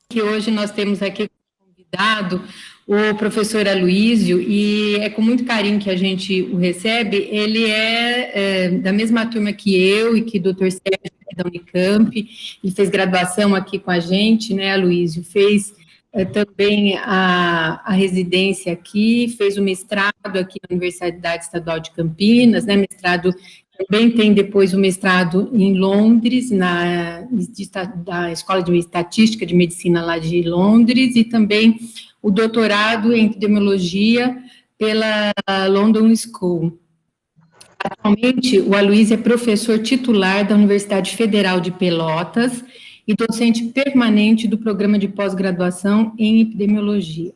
Que hoje nós temos aqui convidado o professor Aloísio, e é com muito carinho que a gente o recebe. Ele é da mesma turma que eu e que o Dr. Sérgio da Unicamp, ele fez graduação aqui com a gente, né, Aloísio? Fez também a residência aqui, fez o mestrado aqui na Universidade Estadual de Campinas, né, mestrado. Também tem depois o mestrado em Londres, da Escola de Estatística de Medicina lá de Londres, e também o doutorado em epidemiologia pela London School. Atualmente, o Aloísio é professor titular da Universidade Federal de Pelotas e docente permanente do programa de pós-graduação em epidemiologia.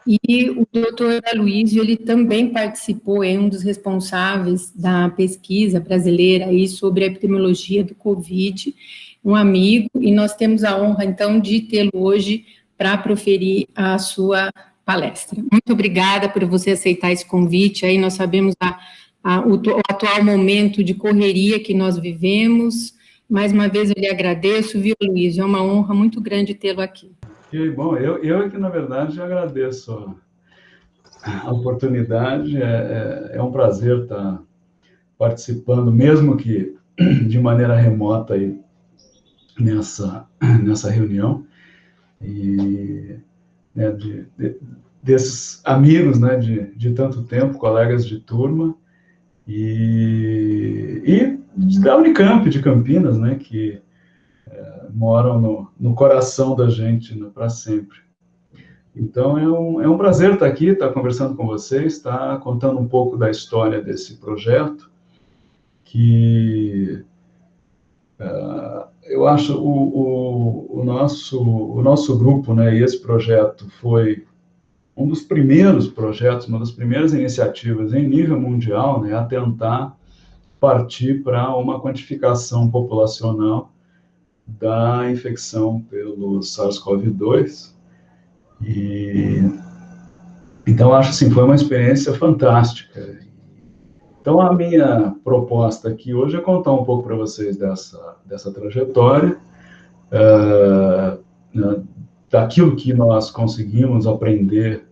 E o doutor Aloísio, ele também participou, é um dos responsáveis da pesquisa brasileira aí sobre a epidemiologia do Covid, um amigo, e nós temos a honra, então, de tê-lo hoje para proferir a sua palestra. Muito obrigada por você aceitar esse convite, aí nós sabemos o atual momento de correria que nós vivemos. Mais uma vez eu lhe agradeço, viu, Aloísio? É uma honra muito grande tê-lo aqui. Que bom, eu é que, na verdade, agradeço a oportunidade, é um prazer estar participando, mesmo que de maneira remota aí, nessa reunião, e né, desses amigos, né, de tanto tempo, colegas de turma, e da Unicamp de Campinas, né, que moram no coração da gente, né, para sempre. Então, é um prazer estar aqui, estar conversando com vocês, estar contando um pouco da história desse projeto, que eu acho o nosso grupo, né, e esse projeto foi um dos primeiros projetos, uma das primeiras iniciativas em nível mundial, né, a tentar partir para uma quantificação populacional da infecção pelo SARS-CoV-2. Então, acho assim, foi uma experiência fantástica. Então, a minha proposta aqui hoje é contar um pouco para vocês dessa trajetória, daquilo que nós conseguimos aprender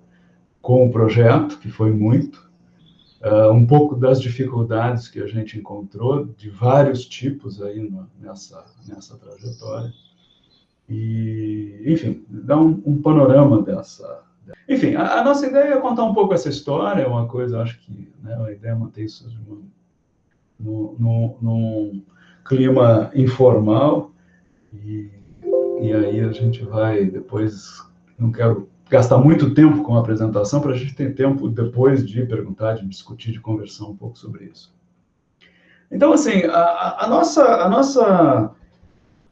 com o projeto, que foi muito, um pouco das dificuldades que a gente encontrou, de vários tipos aí nessa trajetória, e, enfim, dar um panorama dessa... Enfim, a nossa ideia é contar um pouco essa história, é uma coisa, acho que, né, a ideia é manter isso num clima informal, e aí a gente vai depois, não quero gastar muito tempo com a apresentação, para a gente ter tempo depois de perguntar, de discutir, de conversar um pouco sobre isso. Então, assim, a nossa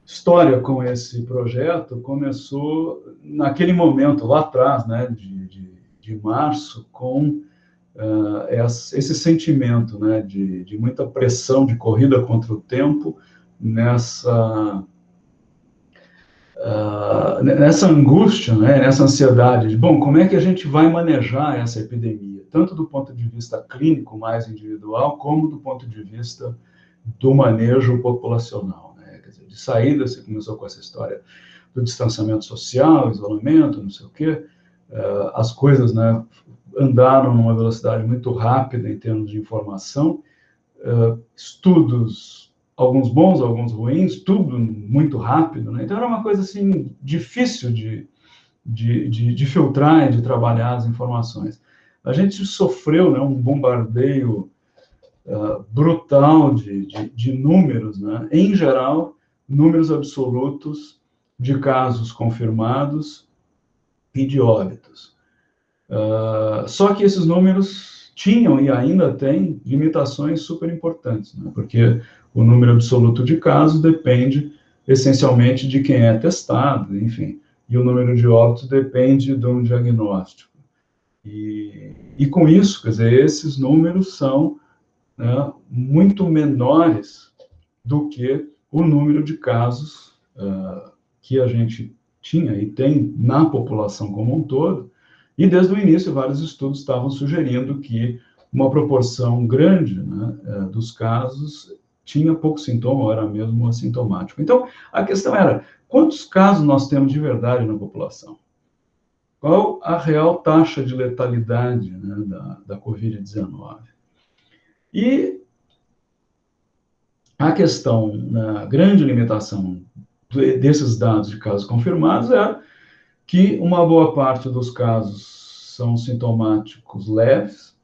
história com esse projeto começou naquele momento, lá atrás, né, de março, com esse sentimento, né, de muita pressão, de corrida contra o tempo, nessa angústia, né, nessa ansiedade de, bom, como é que a gente vai manejar essa epidemia, tanto do ponto de vista clínico mais individual, como do ponto de vista do manejo populacional, né? Quer dizer, de saída, você começou com essa história do distanciamento social, isolamento, não sei o quê, as coisas, né, andaram numa velocidade muito rápida em termos de informação, estudos, alguns bons, alguns ruins, tudo muito rápido, né? Então era uma coisa assim difícil de filtrar e de trabalhar as informações. A gente sofreu, né, um bombardeio brutal de números, né? Em geral, números absolutos de casos confirmados e de óbitos. Só que esses números tinham e ainda têm limitações super importantes, né? Porque o número absoluto de casos depende essencialmente de quem é testado, enfim, e o número de óbitos depende de um diagnóstico. E com isso, quer dizer, esses números são, né, muito menores do que o número de casos que a gente tinha e tem na população como um todo, e desde o início vários estudos estavam sugerindo que uma proporção grande, né, dos casos tinha pouco sintoma ou era mesmo assintomático. Então, a questão era, quantos casos nós temos de verdade na população? Qual a real taxa de letalidade, né, da Covid-19? E a questão, a grande limitação desses dados de casos confirmados é que uma boa parte dos casos são sintomáticos leves.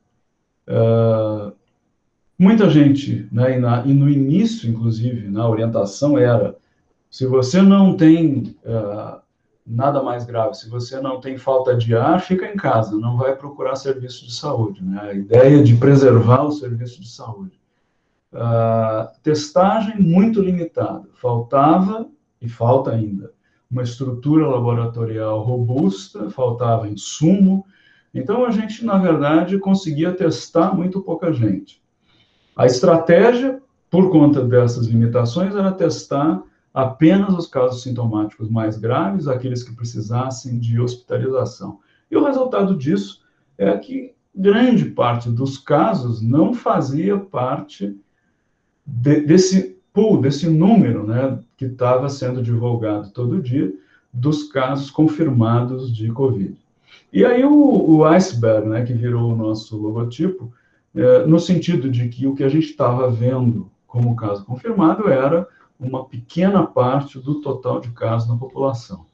Muita gente, né, e no início, inclusive, na orientação era, se você não tem nada mais grave, se você não tem falta de ar, fica em casa, não vai procurar serviço de saúde, né? A ideia de preservar o serviço de saúde. Testagem muito limitada, faltava, e falta ainda, uma estrutura laboratorial robusta, faltava insumo, então a gente, na verdade, conseguia testar muito pouca gente. A estratégia, por conta dessas limitações, era testar apenas os casos sintomáticos mais graves, aqueles que precisassem de hospitalização. E o resultado disso é que grande parte dos casos não fazia parte desse pool, desse número, né, que estava sendo divulgado todo dia, dos casos confirmados de Covid. E aí o iceberg, né, que virou o nosso logotipo, no sentido de que o que a gente estava vendo como caso confirmado era uma pequena parte do total de casos na população.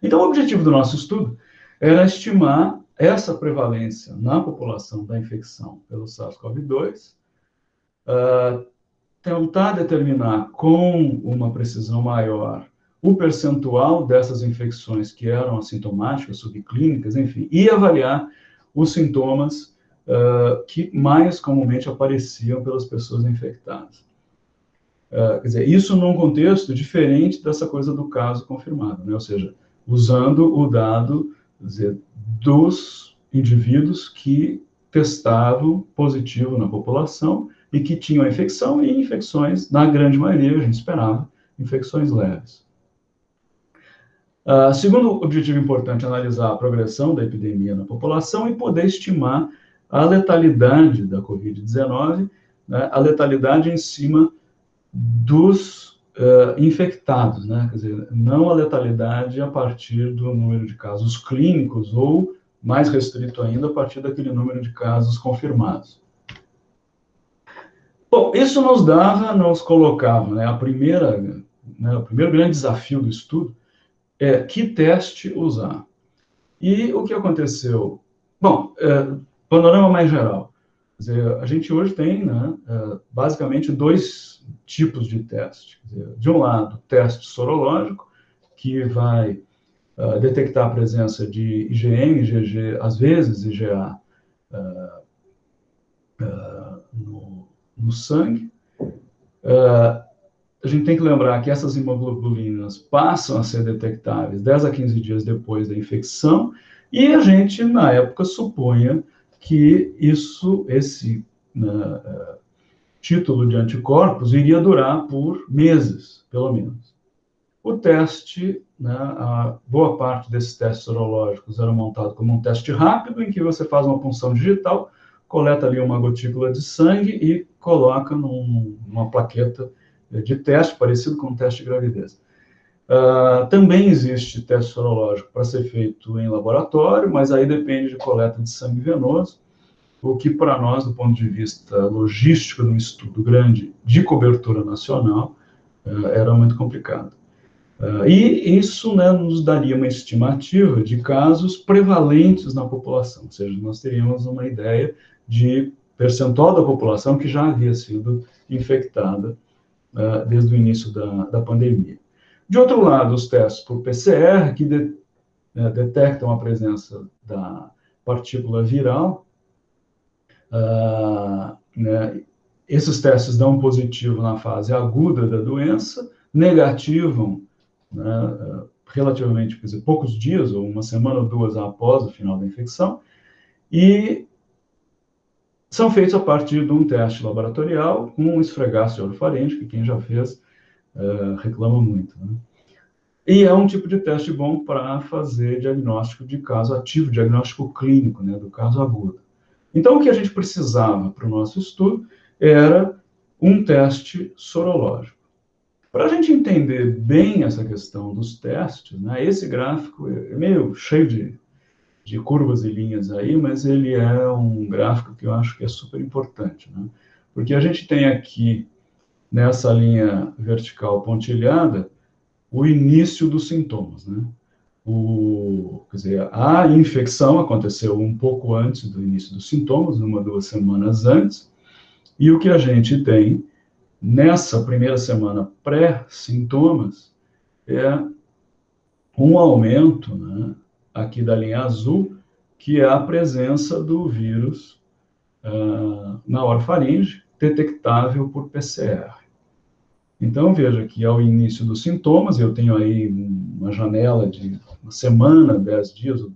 Então, o objetivo do nosso estudo era estimar essa prevalência na população da infecção pelo SARS-CoV-2, tentar determinar com uma precisão maior o percentual dessas infecções que eram assintomáticas, subclínicas, enfim, e avaliar os sintomas que mais comumente apareciam pelas pessoas infectadas. Quer dizer, isso num contexto diferente dessa coisa do caso confirmado, né? Ou seja, usando o dado, quer dizer, dos indivíduos que testavam positivo na população e que tinham a infecção e infecções, na grande maioria, a gente esperava, infecções leves. Segundo objetivo importante, analisar a progressão da epidemia na população e poder estimar a letalidade da Covid-19, né, a letalidade em cima dos infectados, né? Quer dizer, não a letalidade a partir do número de casos clínicos ou, mais restrito ainda, a partir daquele número de casos confirmados. Bom, isso nos colocava, né, o primeiro grande desafio do estudo é que teste usar. E o que aconteceu? Bom, panorama mais geral. Quer dizer, a gente hoje tem, né, basicamente dois tipos de teste. Quer dizer, de um lado, teste sorológico, que vai detectar a presença de IgM, IgG, às vezes IgA, no sangue. A gente tem que lembrar que essas imuglobulinas passam a ser detectáveis 10 a 15 dias depois da infecção, e a gente, na época, supunha que esse título de anticorpos iria durar por meses, pelo menos. O teste, né, a boa parte desses testes sorológicos era montado como um teste rápido, em que você faz uma punção digital, coleta ali uma gotícula de sangue e coloca numa plaqueta de teste, parecido com um teste de gravidez. Também existe teste sorológico para ser feito em laboratório, mas aí depende de coleta de sangue venoso, o que para nós, do ponto de vista logístico, de um estudo grande de cobertura nacional, era muito complicado. E isso, né, nos daria uma estimativa de casos prevalentes na população, ou seja, nós teríamos uma ideia de percentual da população que já havia sido infectada desde o início da pandemia. De outro lado, os testes por PCR, que detectam a presença da partícula viral, né, esses testes dão positivo na fase aguda da doença, negativam, né, relativamente, quer dizer, poucos dias, ou uma semana ou duas após o final da infecção, e são feitos a partir de um teste laboratorial com um esfregaço de orofaringe, que quem já fez reclama muito, né? E é um tipo de teste bom para fazer diagnóstico de caso ativo, diagnóstico clínico, né, do caso agudo. Então, o que a gente precisava para o nosso estudo era um teste sorológico. Para a gente entender bem essa questão dos testes, né, esse gráfico é meio cheio de curvas e linhas aí, mas ele é um gráfico que eu acho que é super importante, né? Porque a gente tem aqui, nessa linha vertical pontilhada, o início dos sintomas, né? Quer dizer, a infecção aconteceu um pouco antes do início dos sintomas, 1, 2 semanas antes, e o que a gente tem nessa primeira semana pré-sintomas é um aumento, né, aqui da linha azul, que é a presença do vírus na orofaringe, detectável por PCR. Então, veja que ao início dos sintomas, eu tenho aí uma janela de uma semana, 10 dias,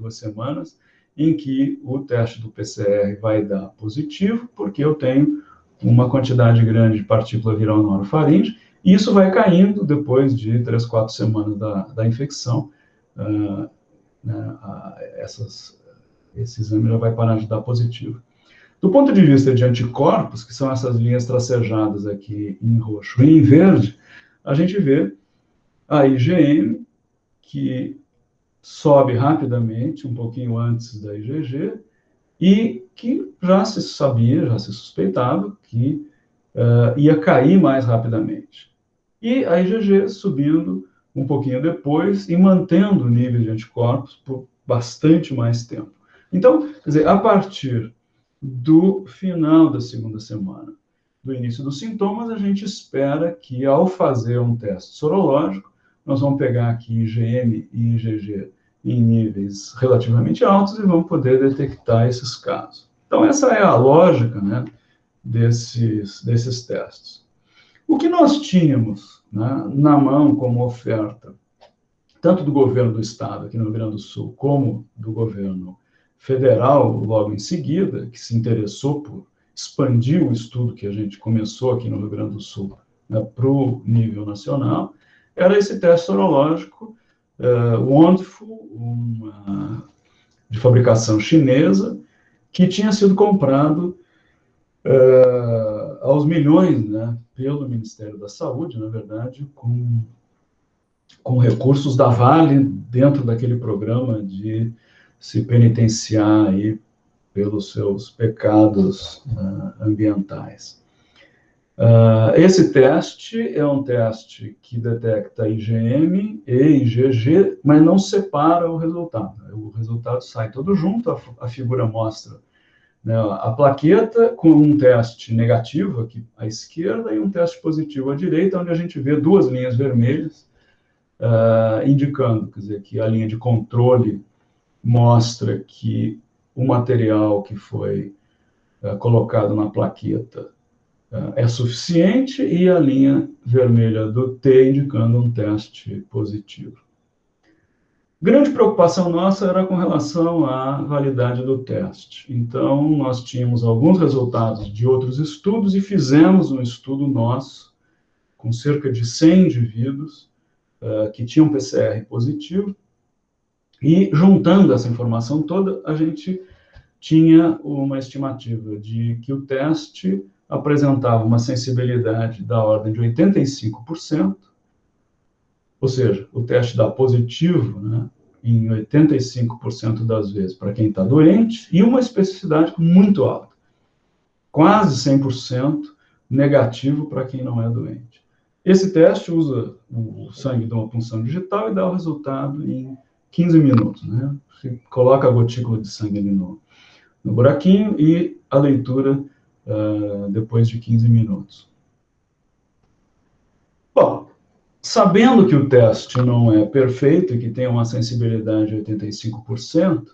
2 semanas, em que o teste do PCR vai dar positivo, porque eu tenho uma quantidade grande de partícula viral na orofaringe, e isso vai caindo depois de 3, 4 semanas da infecção. Esse exame já vai parar de dar positivo. Do ponto de vista de anticorpos, que são essas linhas tracejadas aqui em roxo e em verde, a gente vê a IgM, que sobe rapidamente, um pouquinho antes da IgG, e que já se sabia, já se suspeitava que ia cair mais rapidamente. E a IgG subindo um pouquinho depois e mantendo o nível de anticorpos por bastante mais tempo. Então, quer dizer, a partir do final da segunda semana, do início dos sintomas, a gente espera que, ao fazer um teste sorológico, nós vamos pegar aqui IgM e IgG em níveis relativamente altos e vamos poder detectar esses casos. Então, essa é a lógica, né, desses testes. O que nós tínhamos, né, na mão como oferta, tanto do governo do estado, aqui no Rio Grande do Sul, como do governo federal, logo em seguida, que se interessou por expandir o estudo que a gente começou aqui no Rio Grande do Sul, né, para o nível nacional, era esse teste sorológico Wonderful, de fabricação chinesa, que tinha sido comprado aos milhões, né, pelo Ministério da Saúde, na verdade, com recursos da Vale dentro daquele programa de se penitenciar aí pelos seus pecados ambientais. Esse teste é um teste que detecta IgM e IgG, mas não separa o resultado. O resultado sai todo junto, a figura mostra, né, a plaqueta com um teste negativo aqui à esquerda e um teste positivo à direita, onde a gente vê 2 linhas vermelhas, indicando, quer dizer, que a linha de controle mostra que o material que foi colocado na plaqueta é suficiente, e a linha vermelha do T indicando um teste positivo. Grande preocupação nossa era com relação à validade do teste. Então, nós tínhamos alguns resultados de outros estudos e fizemos um estudo nosso com cerca de 100 indivíduos que tinham PCR positivo, e juntando essa informação toda, a gente tinha uma estimativa de que o teste apresentava uma sensibilidade da ordem de 85%, ou seja, o teste dá positivo, né, em 85% das vezes para quem está doente, e uma especificidade muito alta, quase 100% negativo para quem não é doente. Esse teste usa o sangue de uma punção digital e dá o resultado em 15 minutos. Né? Você coloca a gotícula de sangue ali no buraquinho e a leitura depois de 15 minutos. Bom, sabendo que o teste não é perfeito e que tem uma sensibilidade de 85%,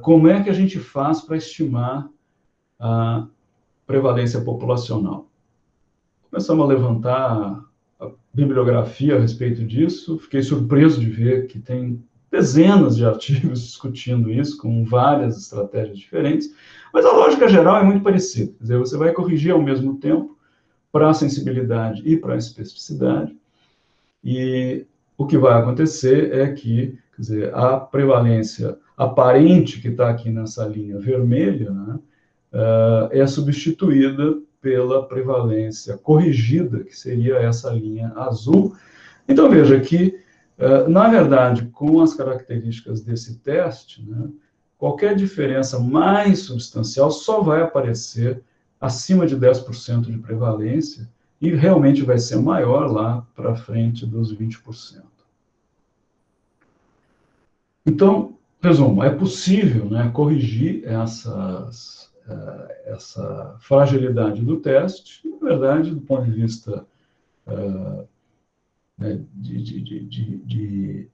como é que a gente faz para estimar a prevalência populacional? Começamos a levantar a bibliografia a respeito disso, fiquei surpreso de ver que tem dezenas de artigos discutindo isso, com várias estratégias diferentes, mas a lógica geral é muito parecida. Quer dizer, você vai corrigir ao mesmo tempo para a sensibilidade e para a especificidade, e o que vai acontecer é que, quer dizer, a prevalência aparente que está aqui nessa linha vermelha, né, é substituída pela prevalência corrigida, que seria essa linha azul. Então, veja que, na verdade, com as características desse teste, né, qualquer diferença mais substancial só vai aparecer acima de 10% de prevalência e realmente vai ser maior lá para frente dos 20%. Então, resumo, é possível, né, corrigir essa fragilidade do teste, na verdade, do ponto de vista né, de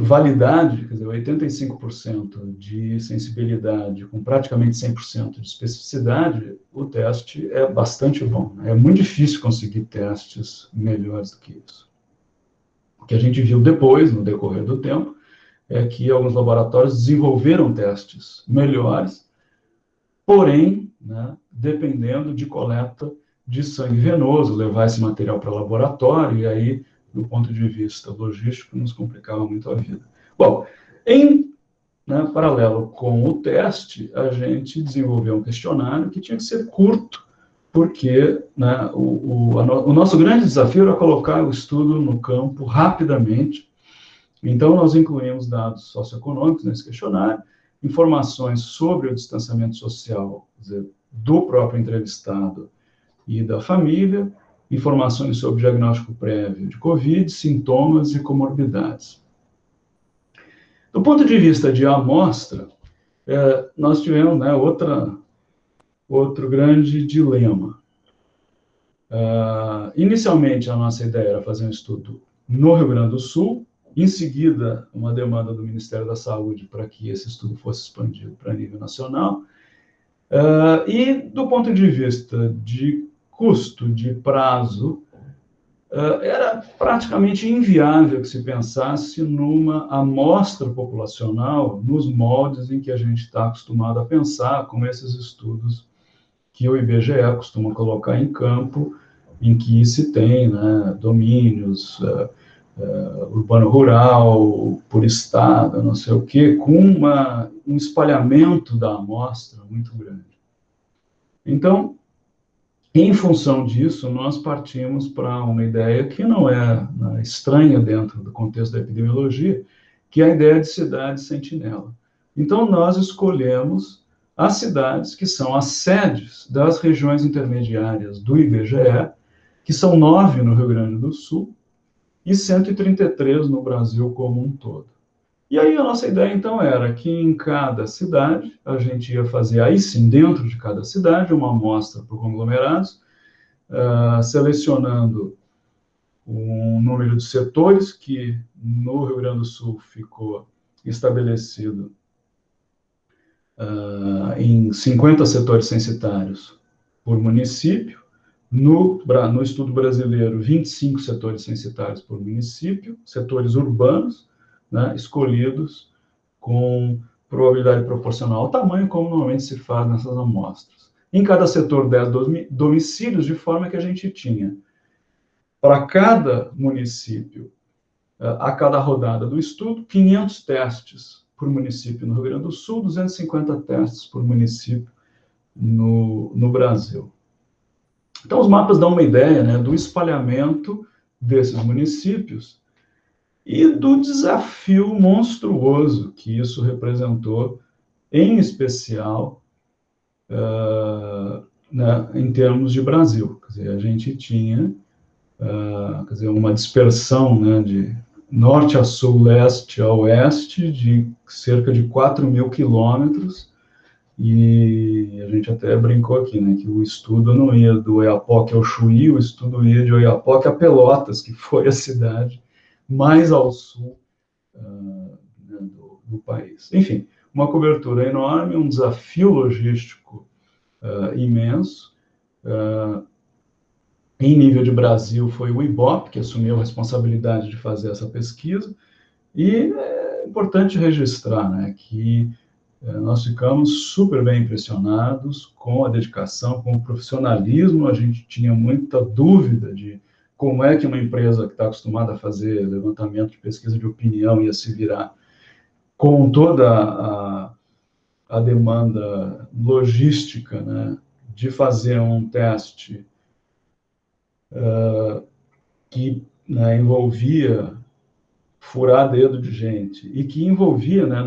validade, quer dizer, 85% de sensibilidade com praticamente 100% de especificidade, o teste é bastante bom. Né? É muito difícil conseguir testes melhores do que isso. O que a gente viu depois, no decorrer do tempo, é que alguns laboratórios desenvolveram testes melhores, porém, né, dependendo de coleta de sangue venoso, levar esse material para o laboratório, e aí, do ponto de vista logístico, nos complicava muito a vida. Bom, né, paralelo com o teste, a gente desenvolveu um questionário que tinha que ser curto, porque né, o nosso grande desafio era colocar o estudo no campo rapidamente. Então, nós incluímos dados socioeconômicos nesse questionário, informações sobre o distanciamento social, quer dizer, do próprio entrevistado e da família, informações sobre diagnóstico prévio de COVID, sintomas e comorbidades. Do ponto de vista de amostra, nós tivemos né, outro grande dilema. Inicialmente, a nossa ideia era fazer um estudo no Rio Grande do Sul, em seguida, uma demanda do Ministério da Saúde para que esse estudo fosse expandido para nível nacional. E, do ponto de vista de custo, de prazo, era praticamente inviável que se pensasse numa amostra populacional nos moldes em que a gente está acostumado a pensar, com esses estudos que o IBGE costuma colocar em campo, em que se tem né, domínios urbano-rural, por estado, não sei o quê, com um espalhamento da amostra muito grande. Então, em função disso, nós partimos para uma ideia que não é estranha dentro do contexto da epidemiologia, que é a ideia de cidade sentinela. Então, nós escolhemos as cidades que são as sedes das regiões intermediárias do IBGE, que são 9 no Rio Grande do Sul e 133 no Brasil como um todo. E aí a nossa ideia, então, era que em cada cidade, a gente ia fazer, aí sim, dentro de cada cidade, uma amostra por conglomerados, selecionando um número de setores, que no Rio Grande do Sul ficou estabelecido em 50 setores censitários por município, no estudo brasileiro, 25 setores censitários por município, setores urbanos, né, escolhidos com probabilidade proporcional ao tamanho, como normalmente se faz nessas amostras. Em cada setor, 10 domicílios, de forma que a gente tinha, para cada município, a cada rodada do estudo, 500 testes por município no Rio Grande do Sul, 250 testes por município no Brasil. Então, os mapas dão uma ideia né, do espalhamento desses municípios e do desafio monstruoso que isso representou, em especial, né, em termos de Brasil. Quer dizer, a gente tinha quer dizer, uma dispersão né, de norte a sul, leste a oeste, de cerca de 4.000 quilômetros, e a gente até brincou aqui, né, que o estudo não ia do Oiapoque ao Chuí, o estudo ia de Oiapoque a Pelotas, que foi a cidade mais ao sul né, do país. Enfim, uma cobertura enorme, um desafio logístico imenso, Em nível de Brasil, foi o IBOP, que assumiu a responsabilidade de fazer essa pesquisa, e é importante registrar, né, que nós ficamos super bem impressionados com a dedicação, com o profissionalismo. A gente tinha muita dúvida de como é que uma empresa que está acostumada a fazer levantamento de pesquisa de opinião ia se virar com toda a demanda logística, né, de fazer um teste que, né, envolvia furar dedo de gente, e que envolvia, né,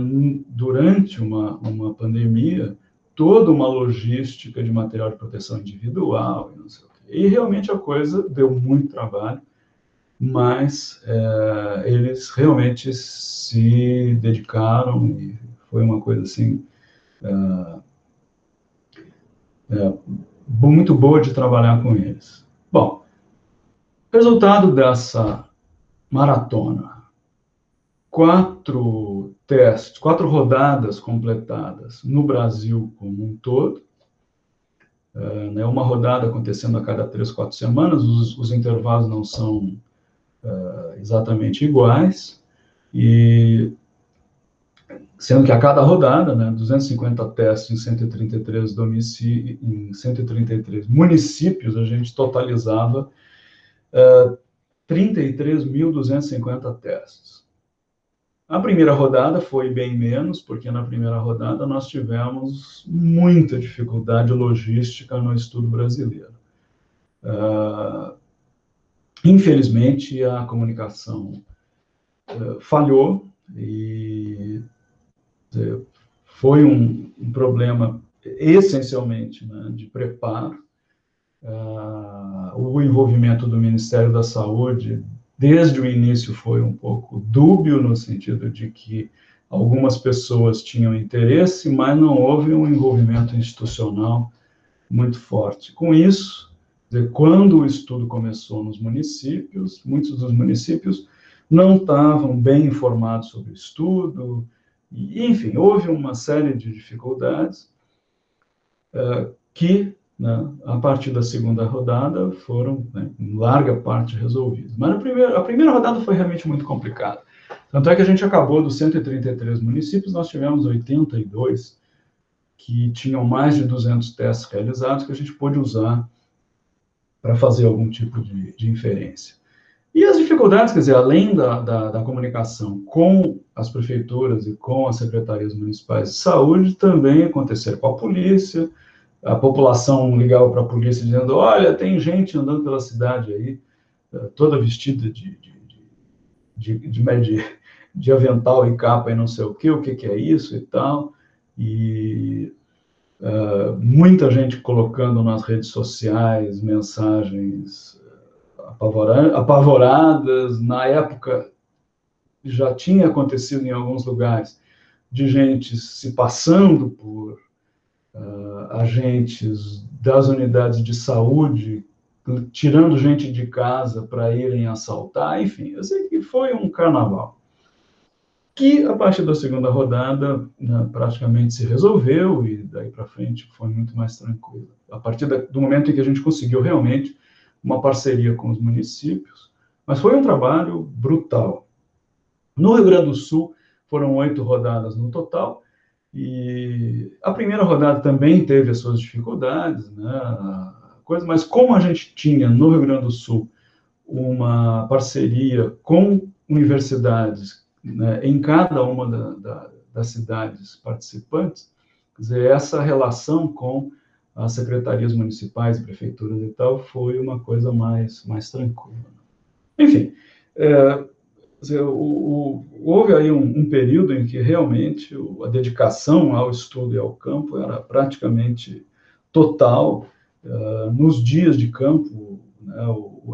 durante uma pandemia, toda uma logística de material de proteção individual, e não sei o quê. E realmente a coisa deu muito trabalho, mas eles realmente se dedicaram, e foi uma coisa assim, muito boa de trabalhar com eles. Bom, resultado dessa maratona: 4 testes, 4 rodadas completadas no Brasil como um todo, né, uma rodada acontecendo a cada 3, 4 semanas, os intervalos não são exatamente iguais, e sendo que a cada rodada, né, 250 testes em 133 em 133 municípios, a gente totalizava 33.250 testes. A primeira rodada foi bem menos, porque na primeira rodada nós tivemos muita dificuldade logística no estudo brasileiro. Infelizmente, a comunicação falhou, e foi um problema essencialmente, né, de preparo. O envolvimento do Ministério da Saúde desde o início foi um pouco dúbio, no sentido de que algumas pessoas tinham interesse, mas não houve um envolvimento institucional muito forte. Com isso, quando o estudo começou nos municípios, muitos dos municípios não estavam bem informados sobre o estudo, e, enfim, houve uma série de dificuldades que, né, a partir da segunda rodada, foram, né, em larga parte resolvidos. Mas a primeira rodada foi realmente muito complicada. Tanto é que a gente acabou dos 133 municípios, nós tivemos 82 que tinham mais de 200 testes realizados, que a gente pôde usar para fazer algum tipo de inferência. E as dificuldades, quer dizer, além da comunicação com as prefeituras e com as secretarias municipais de saúde, também aconteceram com a polícia. A população ligava para a polícia dizendo: olha, tem gente andando pela cidade aí, toda vestida de avental e capa e não sei o que é isso e tal. E muita gente colocando nas redes sociais mensagens apavoradas. Na época, já tinha acontecido em alguns lugares de gente se passando por agentes das unidades de saúde, tirando gente de casa para irem assaltar. Enfim, eu sei que foi um carnaval, que a partir da segunda rodada, né, praticamente se resolveu, e daí para frente foi muito mais tranquilo. A partir do momento em que a gente conseguiu realmente uma parceria com os municípios, mas foi um trabalho brutal. No Rio Grande do Sul, foram 8 rodadas no total, e a primeira rodada também teve as suas dificuldades, né, mas como a gente tinha no Rio Grande do Sul uma parceria com universidades, né, em cada uma das cidades participantes, quer dizer, essa relação com as secretarias municipais, prefeituras e tal, foi uma coisa mais tranquila. Enfim, houve aí um período em que realmente a dedicação ao estudo e ao campo era praticamente total. Nos dias de campo, né,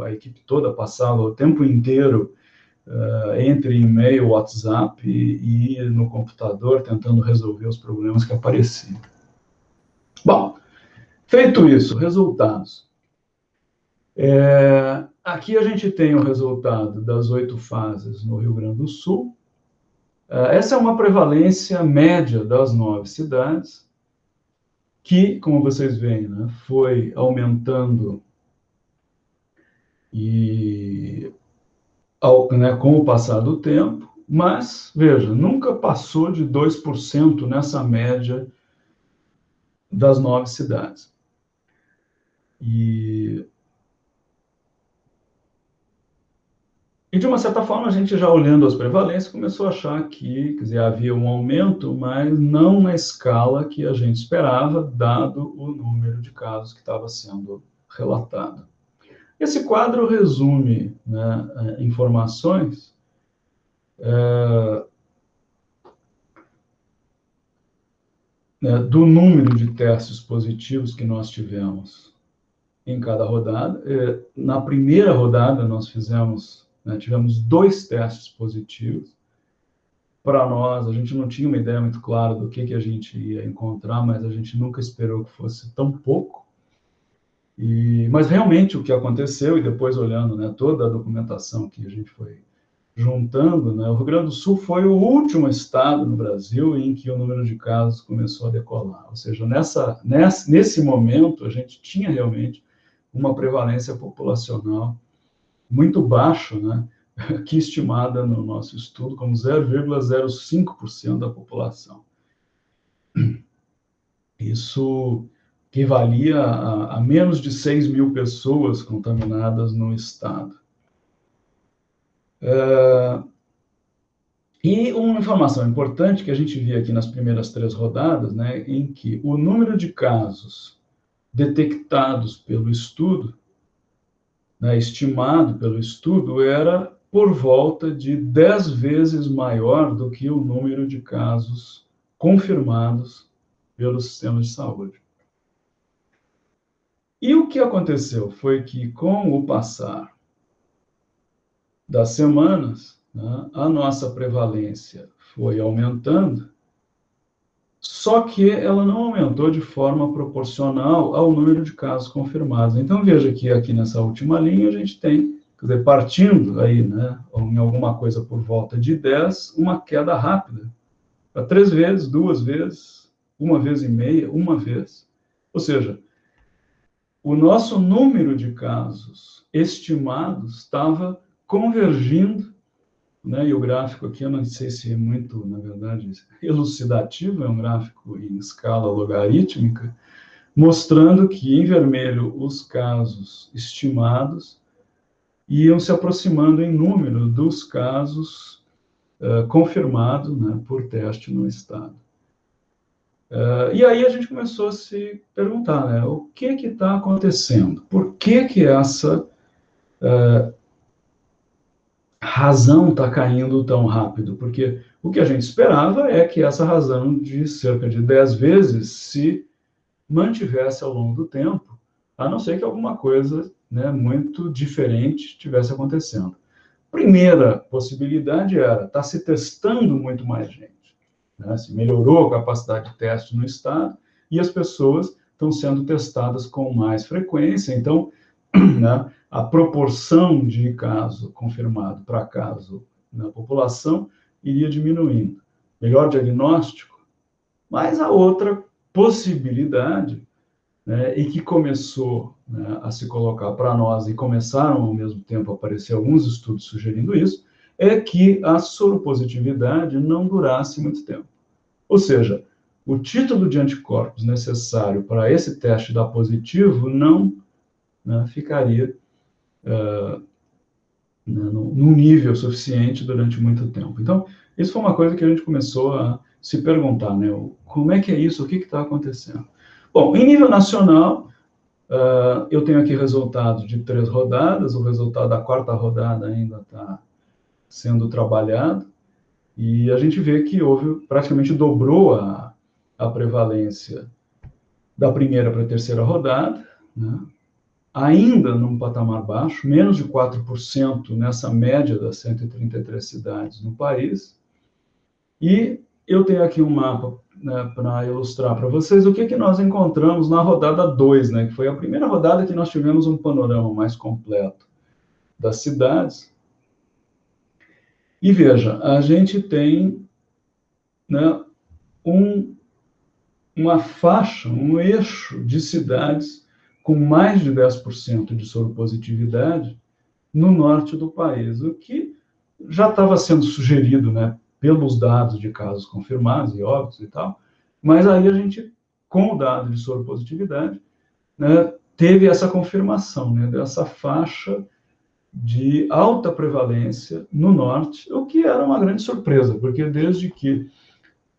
a equipe toda passava o tempo inteiro entre e-mail, WhatsApp e no computador, tentando resolver os problemas que apareciam. Bom, feito isso, resultados. Aqui a gente tem o resultado das 8 fases no Rio Grande do Sul. Essa é uma prevalência média das 9 cidades, que, como vocês veem, né, foi aumentando E, né, com o passar do tempo, mas, veja, nunca passou de 2% nessa média das 9 cidades. E de uma certa forma, a gente já olhando as prevalências, começou a achar que, quer dizer, havia um aumento, mas não na escala que a gente esperava, dado o número de casos que estava sendo relatado. Esse quadro resume, né, informações do número de testes positivos que nós tivemos em cada rodada. Na primeira rodada, nós tivemos 2 testes positivos. Para nós, a gente não tinha uma ideia muito clara do que a gente ia encontrar, mas a gente nunca esperou que fosse tão pouco. Mas realmente o que aconteceu, e depois olhando, né, toda a documentação que a gente foi juntando, né, o Rio Grande do Sul foi o último estado no Brasil em que o número de casos começou a decolar. Ou seja, nesse momento, a gente tinha realmente uma prevalência populacional muito baixa, né, que estimada no nosso estudo como 0,05% da população. Isso equivalia a menos de 6 mil pessoas contaminadas no estado. E uma informação importante que a gente via aqui nas primeiras 3 rodadas, né, em que o número de casos detectados pelo estudo, né, estimado pelo estudo, era por volta de 10 vezes maior do que o número de casos confirmados pelo sistema de saúde. E o que aconteceu foi que, com o passar das semanas, né, a nossa prevalência foi aumentando, só que ela não aumentou de forma proporcional ao número de casos confirmados. Então, veja que aqui nessa última linha a gente tem, quer dizer, partindo aí, né, em alguma coisa por volta de 10, uma queda rápida, para 3 vezes, 2 vezes, 1 vez e meia, 1 vez. Ou seja, o nosso número de casos estimados estava convergindo, né, e o gráfico aqui, eu não sei se é muito, na verdade, elucidativo, é um gráfico em escala logarítmica, mostrando que, em vermelho, os casos estimados iam se aproximando em número dos casos confirmados, né, por teste no estado. E aí a gente começou a se perguntar, né, o que está acontecendo? Por que essa razão está caindo tão rápido? Porque o que a gente esperava é que essa razão de cerca de 10 vezes se mantivesse ao longo do tempo, a não ser que alguma coisa, né, muito diferente estivesse acontecendo. Primeira possibilidade era estar se testando muito mais gente, né? Se melhorou a capacidade de teste no estado e as pessoas estão sendo testadas com mais frequência, então, né, a proporção de caso confirmado para caso na população iria diminuindo. Melhor diagnóstico, mas a outra possibilidade, né, e que começou, né, a se colocar para nós e começaram ao mesmo tempo a aparecer alguns estudos sugerindo isso, é que a soropositividade não durasse muito tempo. Ou seja, o título de anticorpos necessário para esse teste dar positivo não, né, ficaria num nível suficiente durante muito tempo. Então, isso foi uma coisa que a gente começou a se perguntar, né? Como é que é isso? O que está acontecendo? Bom, em nível nacional, eu tenho aqui resultados de 3 rodadas, o resultado da 4ª rodada ainda está sendo trabalhado, e a gente vê que praticamente dobrou a prevalência da primeira para a 3ª rodada, né? Ainda num patamar baixo, menos de 4% nessa média das 133 cidades no país. E eu tenho aqui um mapa, né, para ilustrar para vocês o que nós encontramos na rodada 2, né, que foi a primeira rodada que nós tivemos um panorama mais completo das cidades. E veja, a gente tem, né, uma faixa, um eixo de cidades com mais de 10% de soropositividade, no norte do país, o que já estava sendo sugerido, né, pelos dados de casos confirmados e óbitos e tal, mas aí a gente, com o dado de soropositividade, né, teve essa confirmação, né, dessa faixa de alta prevalência no norte, o que era uma grande surpresa, porque desde que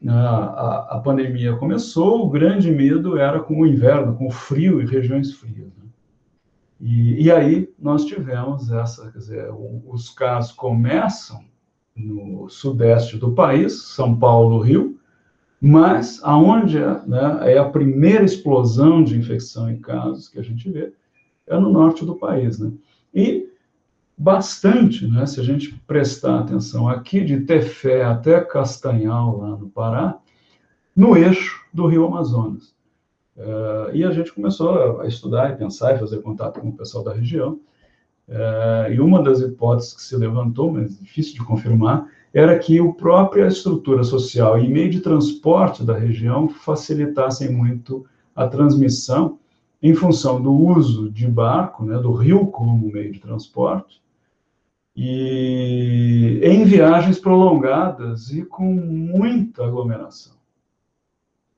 a pandemia começou, o grande medo era com o inverno, com o frio e regiões frias. Né? E aí nós tivemos essa, quer dizer, os casos começam no sudeste do país, São Paulo, Rio, mas aonde né, é a primeira explosão de infecção em casos que a gente vê é no norte do país. Né? E bastante, né, se a gente prestar atenção aqui, de Tefé até Castanhal, lá no Pará, no eixo do Rio Amazonas. E a gente começou a estudar e pensar e fazer contato com o pessoal da região. E uma das hipóteses que se levantou, mas difícil de confirmar, era que a própria estrutura social e meio de transporte da região facilitassem muito a transmissão em função do uso de barco, né, do rio como meio de transporte, e em viagens prolongadas e com muita aglomeração.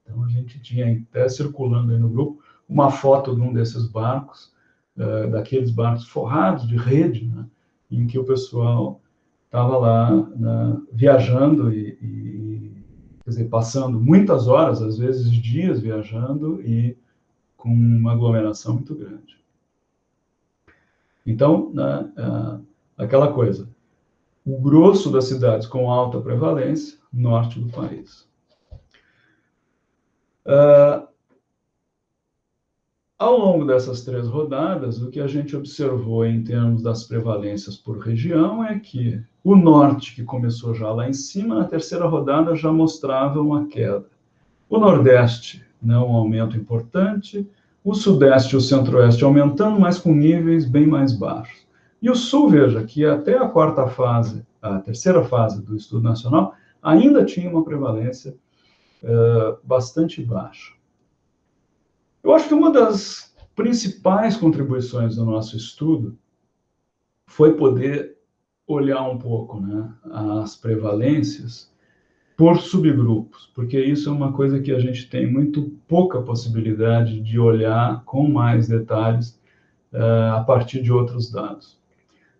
Então, a gente tinha até circulando aí no grupo uma foto de um desses barcos, daqueles barcos forrados de rede, né, em que o pessoal estava lá, né, viajando quer dizer, passando muitas horas, às vezes dias viajando e com uma aglomeração muito grande. Então, né, aquela coisa, o grosso das cidades com alta prevalência, norte do país. Ao longo dessas 3 rodadas, o que a gente observou em termos das prevalências por região é que o norte, que começou já lá em cima, na terceira rodada já mostrava uma queda. O nordeste, né, um aumento importante, o sudeste e o centro-oeste aumentando, mas com níveis bem mais baixos. E o sul, veja, que até a quarta fase, a terceira fase do estudo nacional, ainda tinha uma prevalência bastante baixa. Eu acho que uma das principais contribuições do nosso estudo foi poder olhar um pouco, né, as prevalências por subgrupos, porque isso é uma coisa que a gente tem muito pouca possibilidade de olhar com mais detalhes a partir de outros dados.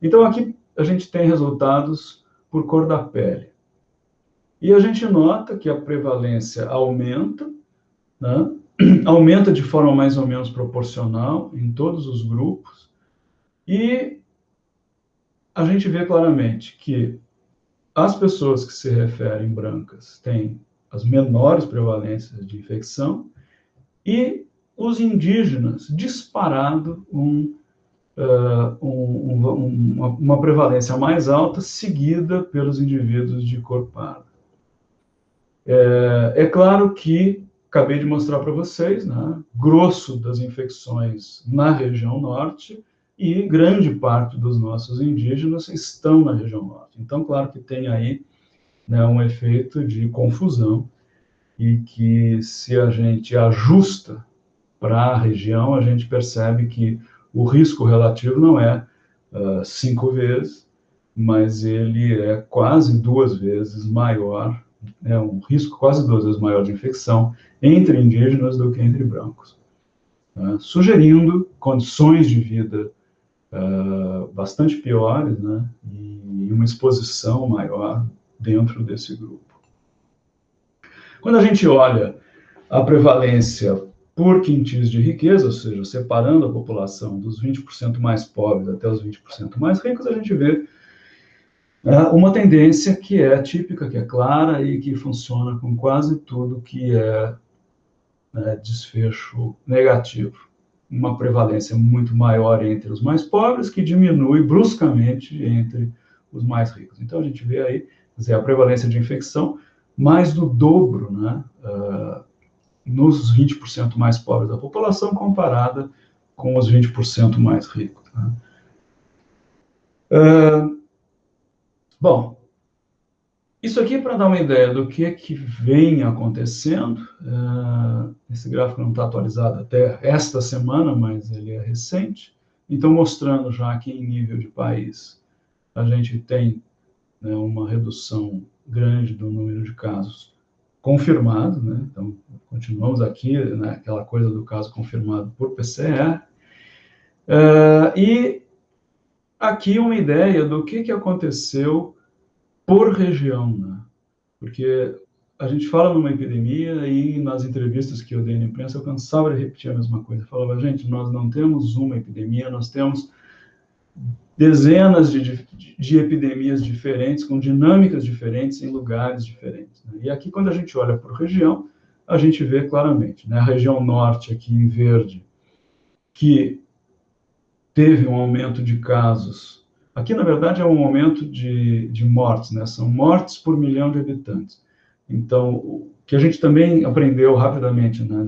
Então, aqui a gente tem resultados por cor da pele. E a gente nota que a prevalência aumenta, né? Aumenta de forma mais ou menos proporcional em todos os grupos, e a gente vê claramente que as pessoas que se referem brancas têm as menores prevalências de infecção, e os indígenas, disparado, uma prevalência mais alta, seguida pelos indivíduos de cor parda. É claro que acabei de mostrar para vocês, né, grosso das infecções na região norte, e grande parte dos nossos indígenas estão na região norte. Então, claro que tem aí, né, um efeito de confusão, e que se a gente ajusta para a região, a gente percebe que o risco relativo não é 5 vezes, mas ele é quase 2 vezes maior, é um risco quase 2 vezes maior de infecção entre indígenas do que entre brancos, né? Sugerindo condições de vida bastante piores, né? E uma exposição maior dentro desse grupo. Quando a gente olha a prevalência por quintis de riqueza, ou seja, separando a população dos 20% mais pobres até os 20% mais ricos, a gente vê uma tendência que é típica, que é clara e que funciona com quase tudo que é desfecho negativo. Uma prevalência muito maior entre os mais pobres, que diminui bruscamente entre os mais ricos. Então, a gente vê aí, quer dizer, a prevalência de infecção mais do dobro, né, nos 20% mais pobres da população, comparada com os 20% mais ricos. Né? Bom, isso aqui é para dar uma ideia do que vem acontecendo. Esse gráfico não está atualizado até esta semana, mas ele é recente. Então, mostrando já que em nível de país a gente tem, né, uma redução grande do número de casos confirmados, né? Então, continuamos aqui, né, aquela coisa do caso confirmado por PCR. E aqui uma ideia do que aconteceu por região, né? Porque a gente fala numa epidemia e nas entrevistas que eu dei na imprensa eu cansava de repetir a mesma coisa. Eu falava, gente, nós não temos uma epidemia, nós temos dezenas de epidemias diferentes, com dinâmicas diferentes, em lugares diferentes, né? E aqui, quando a gente olha por região, a gente vê claramente, né? A região norte, aqui em verde, que teve um aumento de casos. Aqui, na verdade, é um aumento de mortes, né? São mortes por milhão de habitantes. Então, o que a gente também aprendeu rapidamente, né,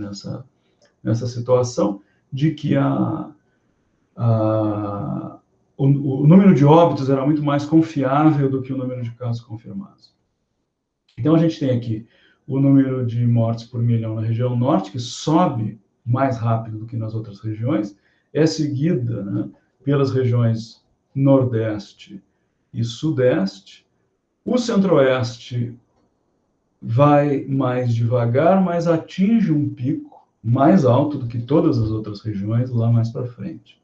nessa situação, de que o número de óbitos era muito mais confiável do que o número de casos confirmados. Então, a gente tem aqui o número de mortes por milhão na região norte, que sobe mais rápido do que nas outras regiões, é seguida, né, pelas regiões nordeste e sudeste. O centro-oeste vai mais devagar, mas atinge um pico mais alto do que todas as outras regiões lá mais para frente,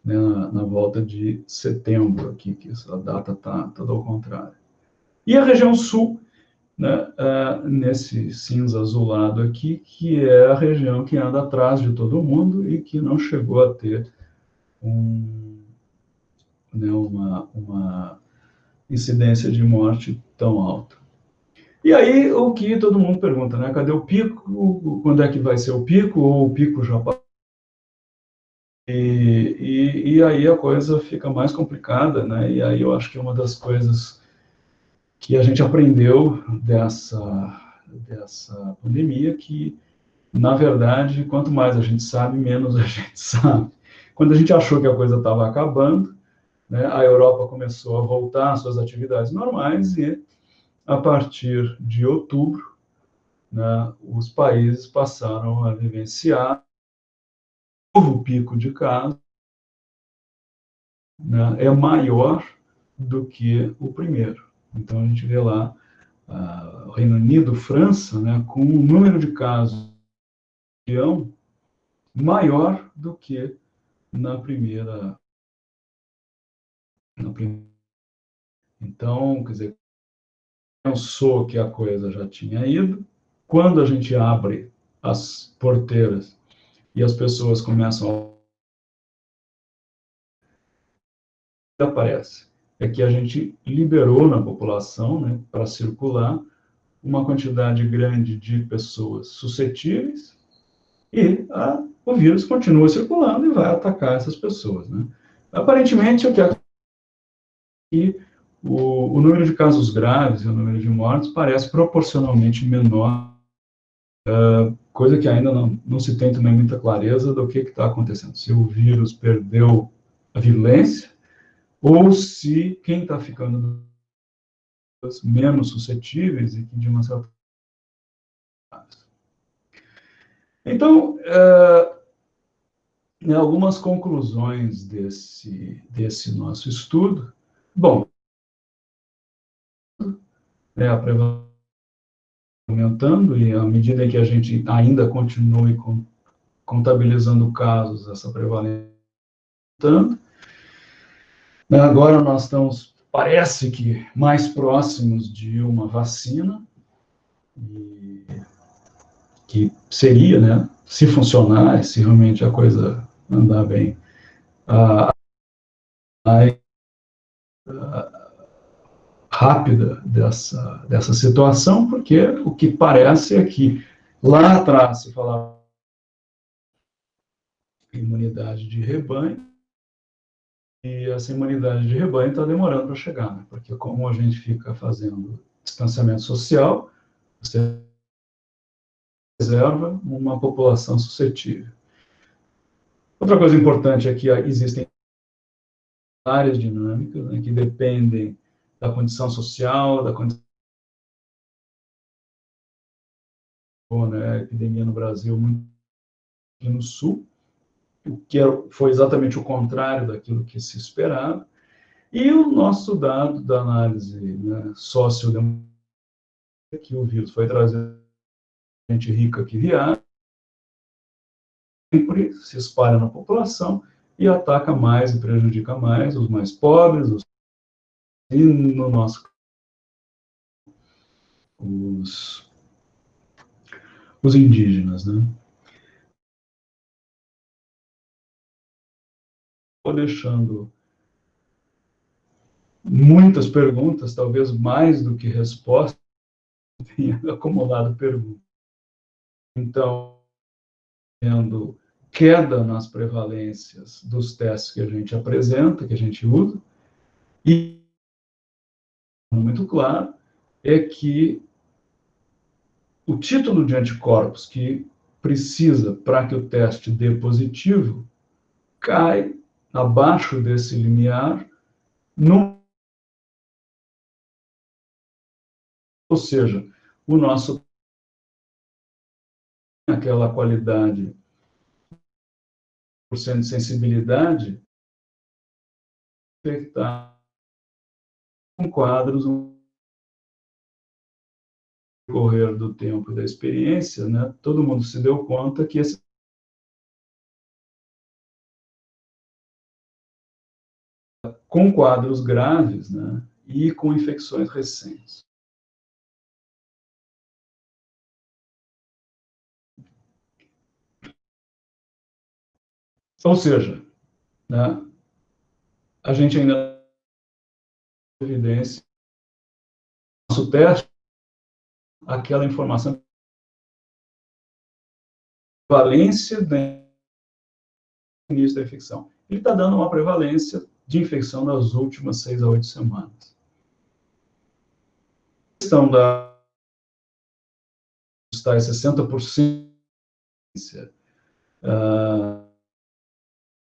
né, na volta de setembro, aqui, que essa data está toda ao contrário. E a região sul, né, nesse cinza azulado aqui, que é a região que anda atrás de todo mundo e que não chegou a ter né, uma incidência de morte tão alta. E aí, o que todo mundo pergunta, né? Cadê o pico? Quando é que vai ser o pico? Ou o pico já passou? E aí a coisa fica mais complicada, né? E aí eu acho que uma das coisas que a gente aprendeu dessa pandemia, que, na verdade, quanto mais a gente sabe, menos a gente sabe. Quando a gente achou que a coisa estava acabando, né, a Europa começou a voltar às suas atividades normais e, a partir de outubro, né, os países passaram a vivenciar um novo pico de casos, né, é maior do que o primeiro. Então, a gente vê lá o Reino Unido, França, né, com um número de casos maior do que na primeira. Então, quer dizer, pensou que a coisa já tinha ido. Quando a gente abre as porteiras e as pessoas começam a aparece é que a gente liberou na população, né, para circular uma quantidade grande de pessoas suscetíveis e o vírus continua circulando e vai atacar essas pessoas, né? Aparentemente, o que o número de casos graves e o número de mortes parece proporcionalmente menor, coisa que ainda não se tem também muita clareza do que está acontecendo. Se o vírus perdeu a virulência ou se quem está ficando menos suscetíveis e que de uma certa forma. Então, algumas conclusões desse nosso estudo. Bom, a prevalência aumentando, e à medida que a gente ainda continue contabilizando casos, essa prevalência aumentando. Agora nós estamos, parece que, mais próximos de uma vacina, que seria, né, se funcionar, se realmente a coisa andar bem, rápida dessa situação, porque o que parece é que lá atrás se falava de imunidade de rebanho, e essa imunidade de rebanho está demorando para chegar, né? Porque como a gente fica fazendo distanciamento social, você reserva uma população suscetível. Outra coisa importante é que existem áreas dinâmicas, né, que dependem da condição social, da condição, né, a epidemia no Brasil, muito aqui no sul, foi exatamente o contrário daquilo que se esperava. E o nosso dado da análise, né, sociodemográfica, que o vírus foi trazer gente rica que viaja, sempre se espalha na população e ataca mais e prejudica mais os mais pobres, e no nosso os, os indígenas, né? Estou deixando muitas perguntas, talvez mais do que respostas, tenha acumulado perguntas. Então, tendo queda nas prevalências dos testes que a gente apresenta, que a gente usa, e muito claro é que o título de anticorpos que precisa para que o teste dê positivo cai abaixo desse limiar, ou seja, o nosso aquela qualidade por cento de sensibilidade está com quadros no decorrer do tempo e da experiência, né? Todo mundo se deu conta que esse com quadros graves, né? E com infecções recentes. Ou seja, né? A gente ainda tem evidência nosso teste, aquela informação prevalência do início da infecção. Ele está dando uma prevalência de infecção nas últimas 6 a 8 semanas. A questão da está em 60%,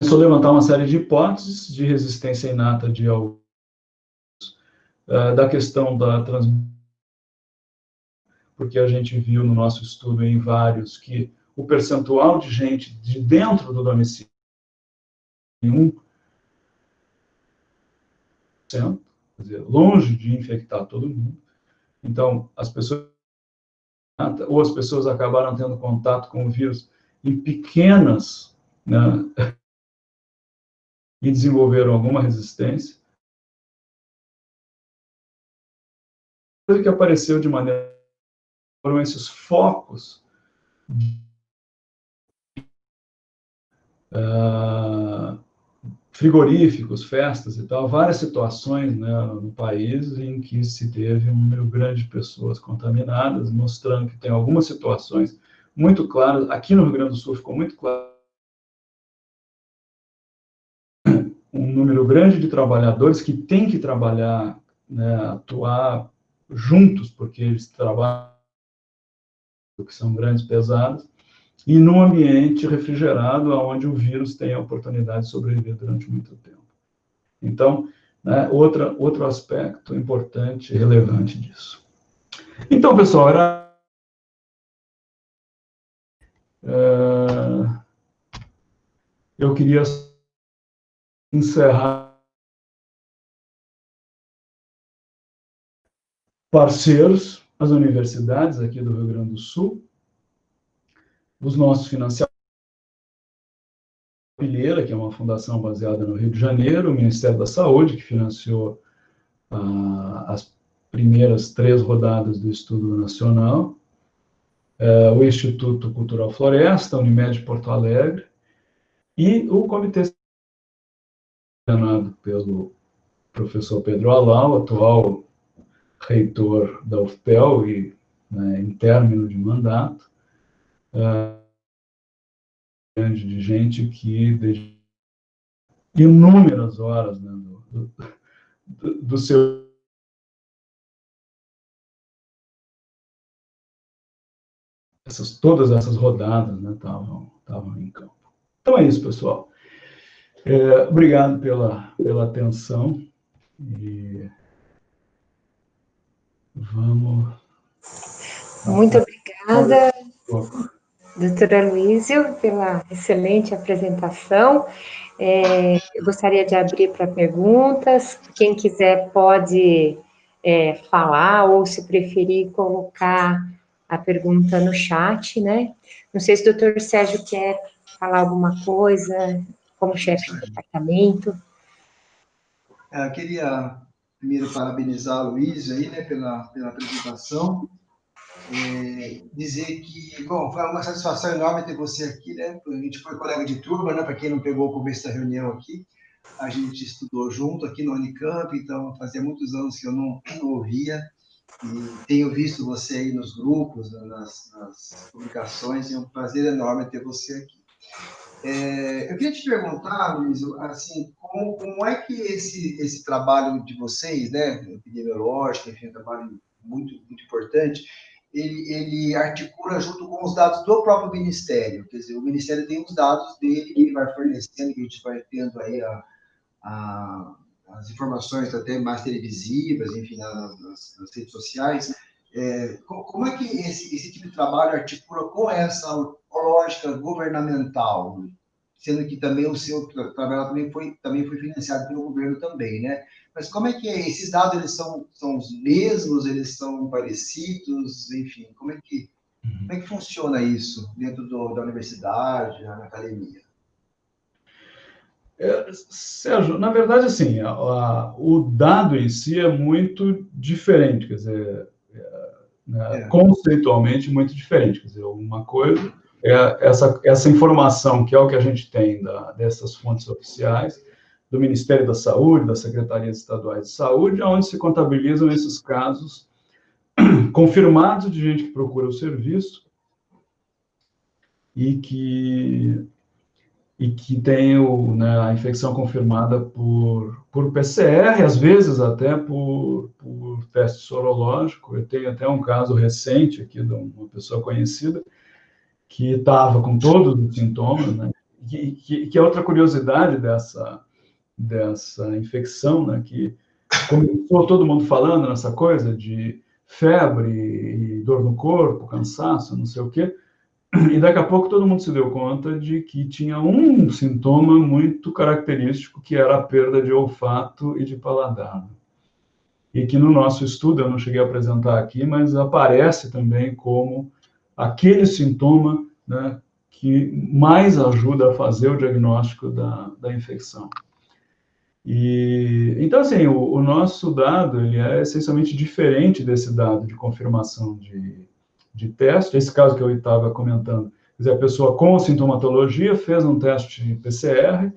começou a levantar uma série de hipóteses de resistência inata de alguns, da questão da transmissão, porque a gente viu no nosso estudo em vários que o percentual de gente de dentro do domicílio em 1%, quer dizer, longe de infectar todo mundo. Então, as pessoas acabaram tendo contato com o vírus em pequenas, né, e desenvolveram alguma resistência. Coisa que apareceu de maneira foram esses focos frigoríficos, festas e tal, várias situações, né, no país em que se teve um número grande de pessoas contaminadas, mostrando que tem algumas situações muito claras. Aqui no Rio Grande do Sul ficou muito claro um número grande de trabalhadores que têm que trabalhar, né, atuar juntos, porque eles trabalham, que são grandes pesadas, e num ambiente refrigerado, onde o vírus tem a oportunidade de sobreviver durante muito tempo. Então, né, outro aspecto importante e relevante disso. Então, pessoal, eu queria encerrar parceiros, as universidades aqui do Rio Grande do Sul, os nossos financiadores, Pilheira, que é uma fundação baseada no Rio de Janeiro, o Ministério da Saúde, que financiou as primeiras 3 rodadas do estudo nacional, o Instituto Cultural Floresta, a Unimed Porto Alegre, e o comitê coordenado pelo professor Pedro Alau, atual reitor da UFPEL e, né, em término de mandato, grande de gente que dedica inúmeras horas, né, do seu todas essas rodadas, né, estavam em campo. Então é isso, pessoal. Obrigado pela atenção e vamos. Muito obrigada. doutor Aloísio, pela excelente apresentação. Eu gostaria de abrir para perguntas. Quem quiser pode falar, ou, se preferir, colocar a pergunta no chat, né? Não sei se o doutor Sérgio quer falar alguma coisa, como chefe de departamento. Eu queria primeiro parabenizar a Luísa aí, né, pela apresentação. Dizer que, bom, foi uma satisfação enorme ter você aqui, né? A gente foi colega de turma, né? Para quem não pegou o começo da reunião aqui, a gente estudou junto aqui no Unicamp, então fazia muitos anos que eu não ouvia, e tenho visto você aí nos grupos, nas publicações, e é um prazer enorme ter você aqui. Eu queria te perguntar, Luiz, assim, como é que esse trabalho de vocês, né, epidemiológico, enfim, um trabalho muito, muito importante, ele articula junto com os dados do próprio Ministério? Quer dizer, o Ministério tem os dados dele que ele vai fornecendo, que a gente vai tendo aí as informações até mais televisivas, enfim, nas redes sociais. Como é que esse tipo de trabalho articula com essa lógica governamental, sendo que também o seu trabalho também foi financiado pelo governo também, né? Mas como é que esses dados, eles são os mesmos, eles são parecidos, enfim, como é que funciona isso dentro da universidade, na academia? Sérgio, na verdade, assim, o dado em si é muito diferente, quer dizer, conceitualmente muito diferente. Quer dizer, uma coisa é essa informação, que é o que a gente tem dessas fontes oficiais, do Ministério da Saúde, das Secretarias Estaduais de Saúde, onde se contabilizam esses casos confirmados de gente que procura o serviço e que tem a infecção confirmada por PCR, às vezes até por teste sorológico. Eu tenho até um caso recente aqui de uma pessoa conhecida que estava com todos os sintomas, né? Que é outra curiosidade dessa infecção, né? Que começou todo mundo falando nessa coisa de febre e dor no corpo, cansaço, não sei o quê. E daqui a pouco todo mundo se deu conta de que tinha um sintoma muito característico, que era a perda de olfato e de paladar. E que no nosso estudo, eu não cheguei a apresentar aqui, mas aparece também como aquele sintoma, né, que mais ajuda a fazer o diagnóstico da infecção. Então, assim, o nosso dado ele é essencialmente diferente desse dado de confirmação de teste. Esse caso que eu estava comentando, quer dizer, a pessoa com sintomatologia fez um teste de PCR,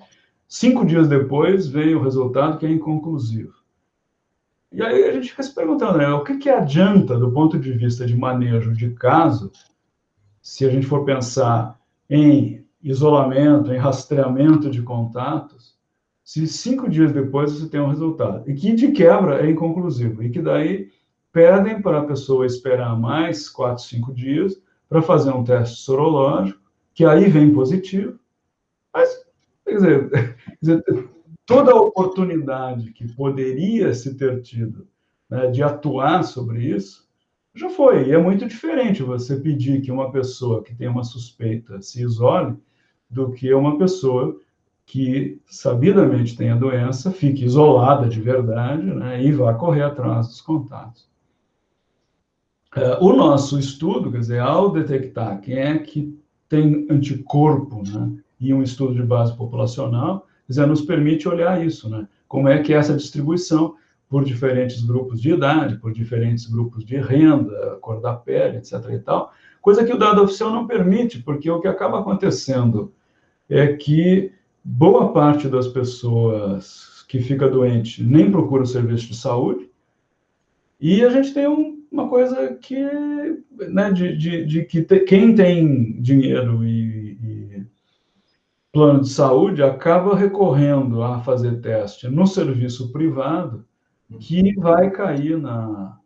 5 dias depois veio o resultado que é inconclusivo. E aí a gente fica se perguntando, né, o que adianta do ponto de vista de manejo de caso, se a gente for pensar em isolamento, em rastreamento de contatos, se 5 dias depois você tem um resultado, e que de quebra é inconclusivo, e que daí pedem para a pessoa esperar mais 4, 5 dias para fazer um teste sorológico, que aí vem positivo. Mas, quer dizer, toda a oportunidade que poderia se ter tido, né, de atuar sobre isso, já foi. E é muito diferente você pedir que uma pessoa que tem uma suspeita se isole do que uma pessoa que sabidamente tem a doença fique isolada de verdade, né, e vá correr atrás dos contatos. O nosso estudo, quer dizer, ao detectar quem é que tem anticorpo, né, e um estudo de base populacional, quer dizer, nos permite olhar isso, né, como é que é essa distribuição por diferentes grupos de idade, por diferentes grupos de renda, cor da pele, etc. e tal, coisa que o dado oficial não permite, porque o que acaba acontecendo é que boa parte das pessoas que fica doente nem procura o serviço de saúde, e a gente tem uma coisa que, né, de que quem tem dinheiro e plano de saúde acaba recorrendo a fazer teste no serviço privado, que vai cair na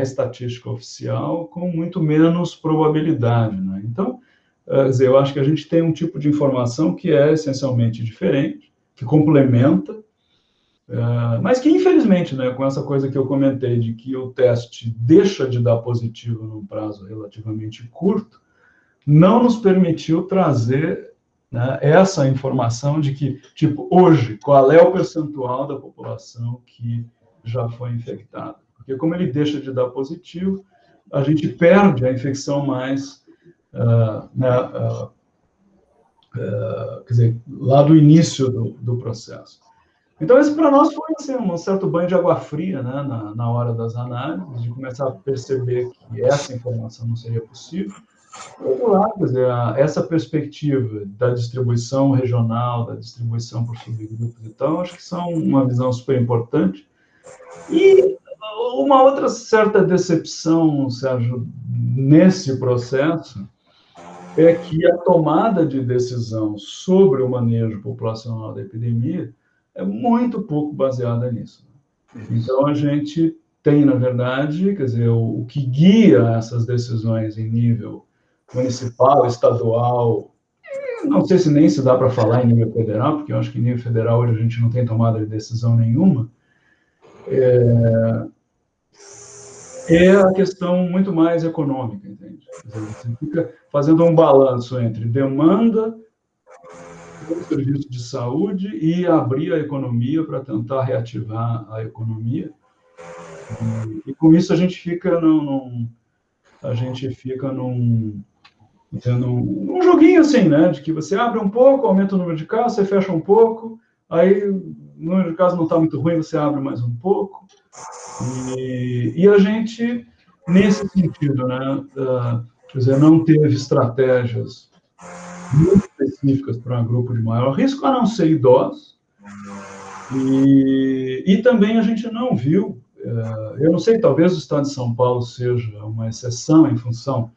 estatística oficial com muito menos probabilidade, né? Então, quer dizer, eu acho que a gente tem um tipo de informação que é essencialmente diferente, que complementa, mas que, infelizmente, né, com essa coisa que eu comentei, de que o teste deixa de dar positivo num prazo relativamente curto, não nos permitiu trazer, né, essa informação de que, tipo, hoje, qual é o percentual da população que já foi infectada. Porque como ele deixa de dar positivo, a gente perde a infecção mais, quer dizer, lá do início do processo. Então, esse para nós foi assim, um certo banho de água fria, né, na hora das análises, de começar a perceber que essa informação não seria possível. Por outro lado, quer dizer, essa perspectiva da distribuição regional, da distribuição por subgrupos e tal, acho que são uma visão super importante. E uma outra certa decepção, Sérgio, nesse processo, é que a tomada de decisão sobre o manejo populacional da epidemia é muito pouco baseada nisso. Então, a gente tem, na verdade, quer dizer, o que guia essas decisões em nível municipal, estadual, não sei se nem se dá para falar em nível federal, porque eu acho que em nível federal hoje a gente não tem tomada de decisão nenhuma, é a questão muito mais econômica, entende? Quer dizer, você fica fazendo um balanço entre demanda do serviço de saúde e abrir a economia para tentar reativar a economia. E com isso a gente fica num joguinho assim, né? De que você abre um pouco, aumenta o número de casos, você fecha um pouco, aí o número de casos não está muito ruim, você abre mais um pouco. E a gente, nesse sentido, né? Quer dizer, não teve estratégias muito específicas para um grupo de maior risco, a não ser idosos. E também a gente não viu, eu não sei, talvez o estado de São Paulo seja uma exceção em função,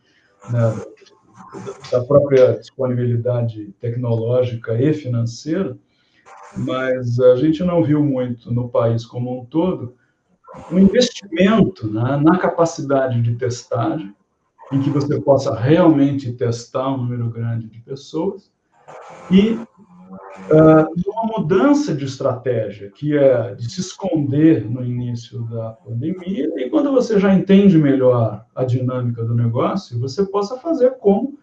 né, da própria disponibilidade tecnológica e financeira, mas a gente não viu muito no país como um todo um investimento, né, na capacidade de testagem, em que você possa realmente testar um número grande de pessoas, e uma mudança de estratégia, que é de se esconder no início da pandemia, e quando você já entende melhor a dinâmica do negócio, você possa fazer como,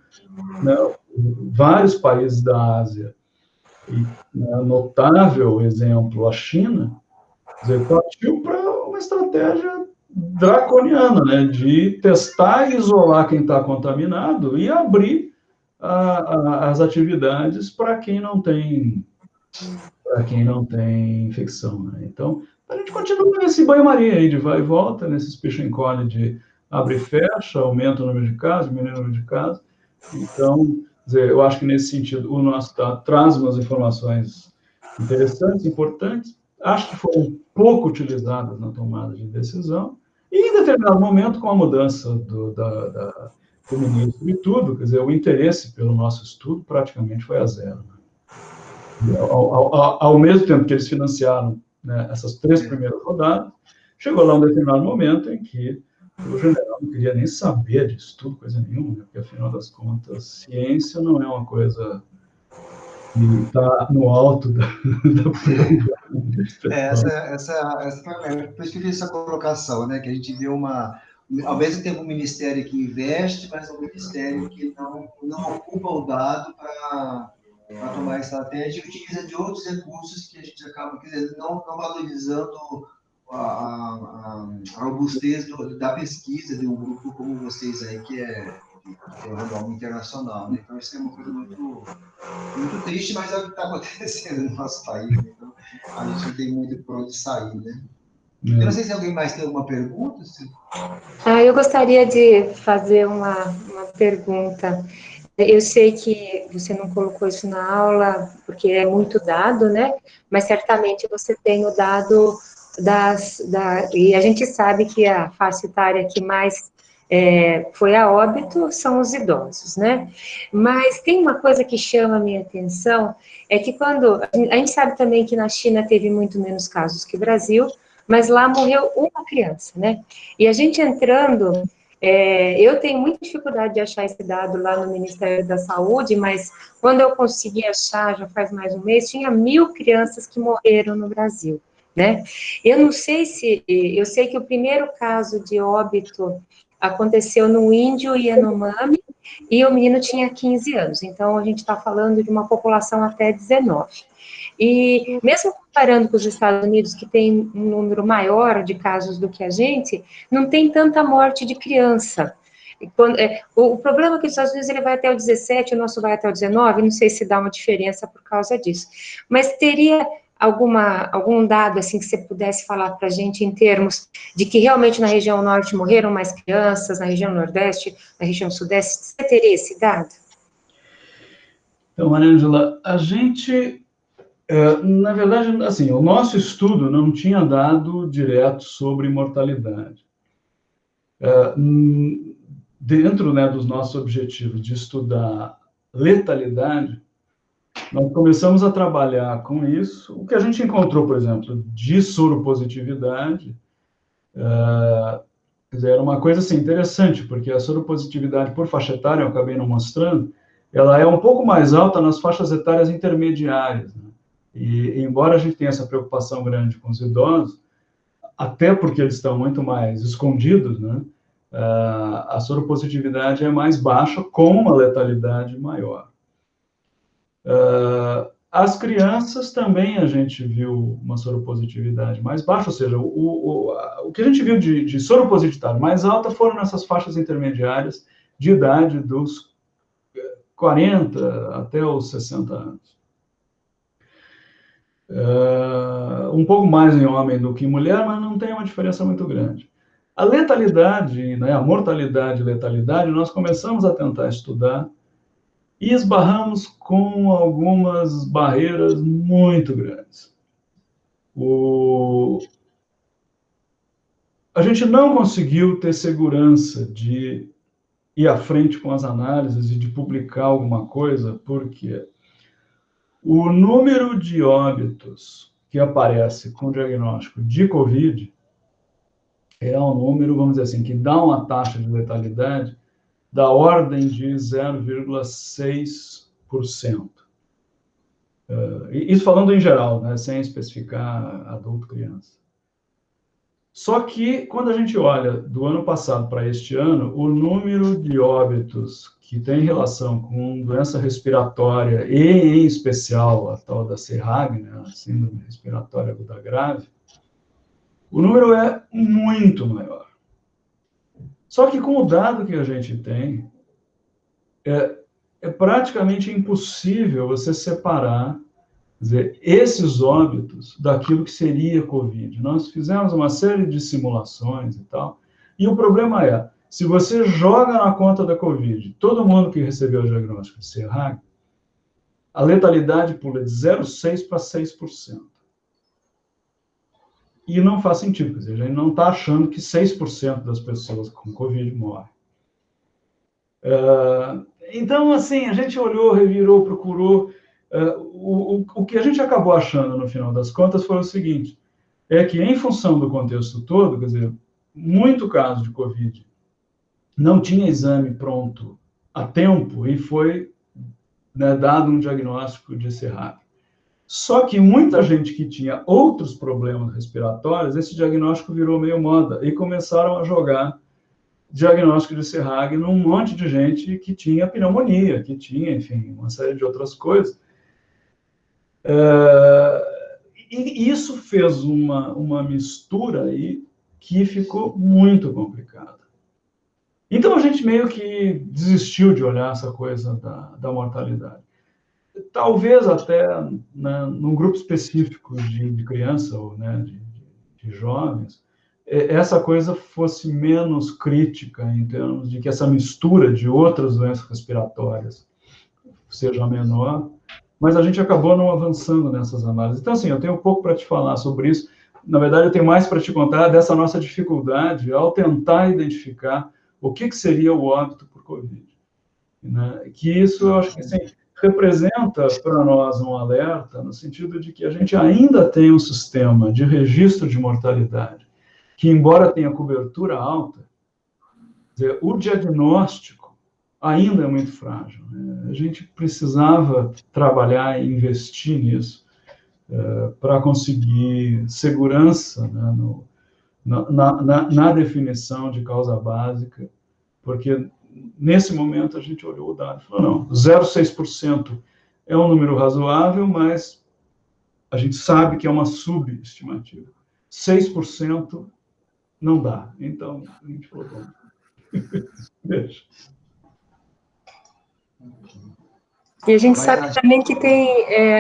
né, vários países da Ásia, e, né, notável exemplo, a China, partiu para uma estratégia draconiana, né, de testar e isolar quem está contaminado e abrir as atividades para quem não tem infecção, né? Então, a gente continua nesse banho-maria aí de vai e volta, nesses picha-encolhe de abre e fecha, aumenta o número de casos, diminui o número de casos. Então, dizer, eu acho que nesse sentido o nosso traz umas informações interessantes, importantes, acho que foram pouco utilizadas na tomada de decisão, e em determinado momento, com a mudança do ministro e tudo, quer dizer, o interesse pelo nosso estudo praticamente foi a zero. Ao mesmo tempo que eles financiaram, né, essas 3 primeiras rodadas, chegou lá um determinado momento em que o general não queria nem saber de estudo, coisa nenhuma, né, porque, afinal das contas, ciência não é uma coisa que está no alto da prioridade. Por isso que eu fiz essa colocação, né, que a gente vê ao mesmo tempo um ministério que investe, mas um ministério que não ocupa o dado para tomar estratégia e utiliza de outros recursos que a gente acaba, quer dizer, não valorizando a robustez da pesquisa de um grupo como vocês aí, que é um renome internacional, né? Então, isso é uma coisa muito triste, mas é o que está acontecendo no nosso país, né? Então, a gente não tem muito por onde sair, né? Eu não sei se alguém mais tem alguma pergunta. Eu gostaria de fazer uma pergunta. Eu sei que você não colocou isso na aula, porque é muito dado, né? Mas certamente você tem o dado e a gente sabe que a faixa etária que mais foi a óbito são os idosos, né? Mas tem uma coisa que chama a minha atenção, é que quando... A gente sabe também que na China teve muito menos casos que o Brasil, mas lá morreu uma criança, né? E a gente entrando... eu tenho muita dificuldade de achar esse dado lá no Ministério da Saúde, mas quando eu consegui achar, já faz mais um mês, tinha 1.000 crianças que morreram no Brasil. né? Eu não sei se... Eu sei que o primeiro caso de óbito aconteceu no índio Yanomami, e o menino tinha 15 anos, então a gente está falando de uma população até 19. E mesmo comparando com os Estados Unidos, que tem um número maior de casos do que a gente, não tem tanta morte de criança. O problema é que os Estados Unidos ele vai até o 17, o nosso vai até o 19, não sei se dá uma diferença por causa disso. Mas teria algum dado assim que você pudesse falar para a gente em termos de que realmente na região norte morreram mais crianças, na região nordeste, na região sudeste? Você teria esse dado? Então, Mariângela, a gente, na verdade, assim, o nosso estudo não tinha dado direto sobre mortalidade. Dentro, né, dos nossos objetivos de estudar letalidade, nós começamos a trabalhar com isso. O que a gente encontrou, por exemplo, de soropositividade, quer dizer, era uma coisa assim, interessante, porque a soropositividade por faixa etária, eu acabei não mostrando, ela é um pouco mais alta nas faixas etárias intermediárias, né? E embora a gente tenha essa preocupação grande com os idosos, até porque eles estão muito mais escondidos, né? A soropositividade é mais baixa, com uma letalidade maior. As crianças também a gente viu uma soropositividade mais baixa, ou seja, o que a gente viu de soropositividade mais alta foram nessas faixas intermediárias de idade dos 40 até os 60 anos. Um pouco mais em homem do que em mulher, mas não tem uma diferença muito grande. A letalidade, né, a mortalidade e letalidade, nós começamos a tentar estudar e esbarramos com algumas barreiras muito grandes. A gente não conseguiu ter segurança de ir à frente com as análises e de publicar alguma coisa, porque o número de óbitos que aparece com o diagnóstico de COVID é um número, vamos dizer assim, que dá uma taxa de letalidade da ordem de 0,6%. Isso falando em geral, né, sem especificar adulto, criança. Só que, quando a gente olha do ano passado para este ano, o número de óbitos que tem relação com doença respiratória, e em especial a tal da CIRAG, né, a síndrome respiratória aguda grave, o número é muito maior. Só que com o dado que a gente tem, é praticamente impossível você separar, quer dizer, esses óbitos daquilo que seria COVID. Nós fizemos uma série de simulações e tal, e o problema é, se você joga na conta da COVID todo mundo que recebeu o diagnóstico de CIRAG, a letalidade pula de 0,6% para 6%. E não faz sentido, quer dizer, a gente não está achando que 6% das pessoas com COVID morrem. Então, assim, a gente olhou, revirou, procurou. O que a gente acabou achando, no final das contas, foi o seguinte, é que, em função do contexto todo, quer dizer, muito caso de COVID não tinha exame pronto a tempo e foi, né, dado um diagnóstico de CIRAG. Só que muita gente que tinha outros problemas respiratórios, esse diagnóstico virou meio moda e começaram a jogar diagnóstico de CIRAG num monte de gente que tinha pneumonia, que tinha, enfim, uma série de outras coisas. E isso fez uma mistura aí que ficou muito complicada. Então, a gente meio que desistiu de olhar essa coisa da mortalidade. Talvez até, né, num grupo específico de criança ou, né, de jovens, essa coisa fosse menos crítica em termos de que essa mistura de outras doenças respiratórias seja menor, mas a gente acabou não avançando nessas análises. Então, assim, eu tenho um pouco para te falar sobre isso. Na verdade, eu tenho mais para te contar dessa nossa dificuldade ao tentar identificar o que seria o óbito por Covid. Né? Que isso, eu acho que, assim, representa para nós um alerta no sentido de que a gente ainda tem um sistema de registro de mortalidade que, embora tenha cobertura alta, quer dizer, o diagnóstico ainda é muito frágil. Né? A gente precisava trabalhar e investir nisso. para conseguir segurança, né, na definição de causa básica, porque nesse momento a gente olhou o dado e falou, não, 0,6% é um número razoável, mas a gente sabe que é uma subestimativa. 6% não dá. Então, a gente falou, bom, deixa. E a gente sabe também que tem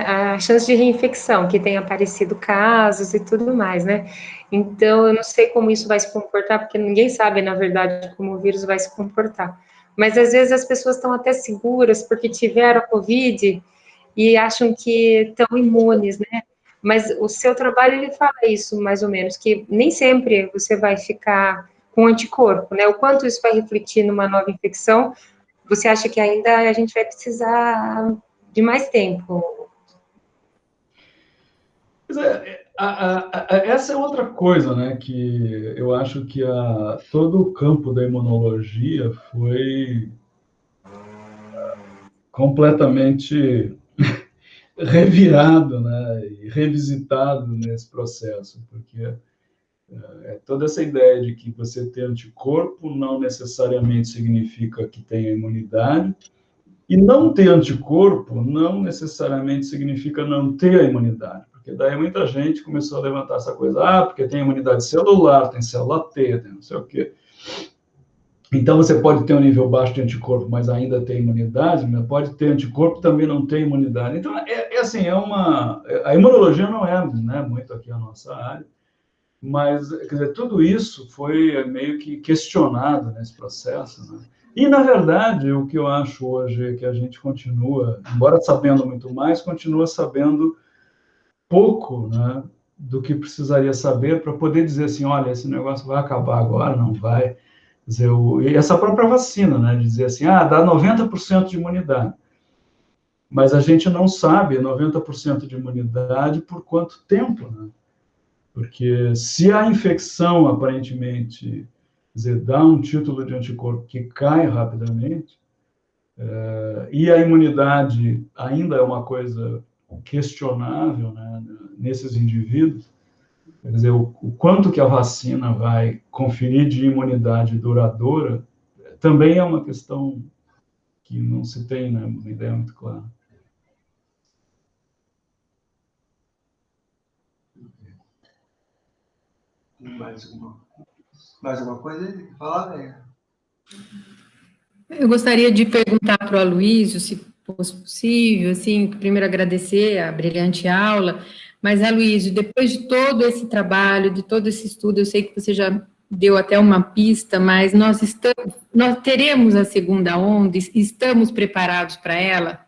a chance de reinfecção, que tem aparecido casos e tudo mais, né? Então, eu não sei como isso vai se comportar, porque ninguém sabe, na verdade, como o vírus vai se comportar. Mas, às vezes, as pessoas estão até seguras porque tiveram a Covid e acham que estão imunes, né? Mas o seu trabalho, ele fala isso, mais ou menos, que nem sempre você vai ficar com anticorpo, né? O quanto isso vai refletir numa nova infecção, você acha que ainda a gente vai precisar de mais tempo? Essa é outra coisa, né, que eu acho que todo o campo da imunologia foi completamente revirado, né, e revisitado nesse processo, porque toda essa ideia de que você ter anticorpo não necessariamente significa que tenha imunidade, e não ter anticorpo não necessariamente significa não ter a imunidade, porque daí muita gente começou a levantar essa coisa, porque tem imunidade celular, tem célula T, tem não sei o quê. Então, você pode ter um nível baixo de anticorpo, mas ainda ter imunidade, mas pode ter anticorpo e também não ter imunidade. Então, assim, a imunologia não é, né, muito aqui a nossa área, mas, quer dizer, tudo isso foi meio que questionado nesse processo, né? E, na verdade, o que eu acho hoje é que a gente continua, embora sabendo muito mais, continua sabendo pouco, né, do que precisaria saber para poder dizer assim, olha, esse negócio vai acabar agora, não vai. Quer dizer, e essa própria vacina, né, de dizer assim, dá 90% de imunidade. Mas a gente não sabe 90% de imunidade por quanto tempo, né? Porque se a infecção, aparentemente, quer dizer, dá um título de anticorpo que cai rapidamente, e a imunidade ainda é uma coisa questionável, né, nesses indivíduos, quer dizer, o quanto que a vacina vai conferir de imunidade duradoura, também é uma questão que não se tem, né, uma ideia muito clara. Mais alguma coisa aí? Falar, né? Eu gostaria de perguntar para o Aloysio, se fosse possível, assim, primeiro agradecer a brilhante aula, mas, Aloysio, depois de todo esse trabalho, de todo esse estudo, eu sei que você já deu até uma pista, mas nós teremos a segunda onda, estamos preparados para ela?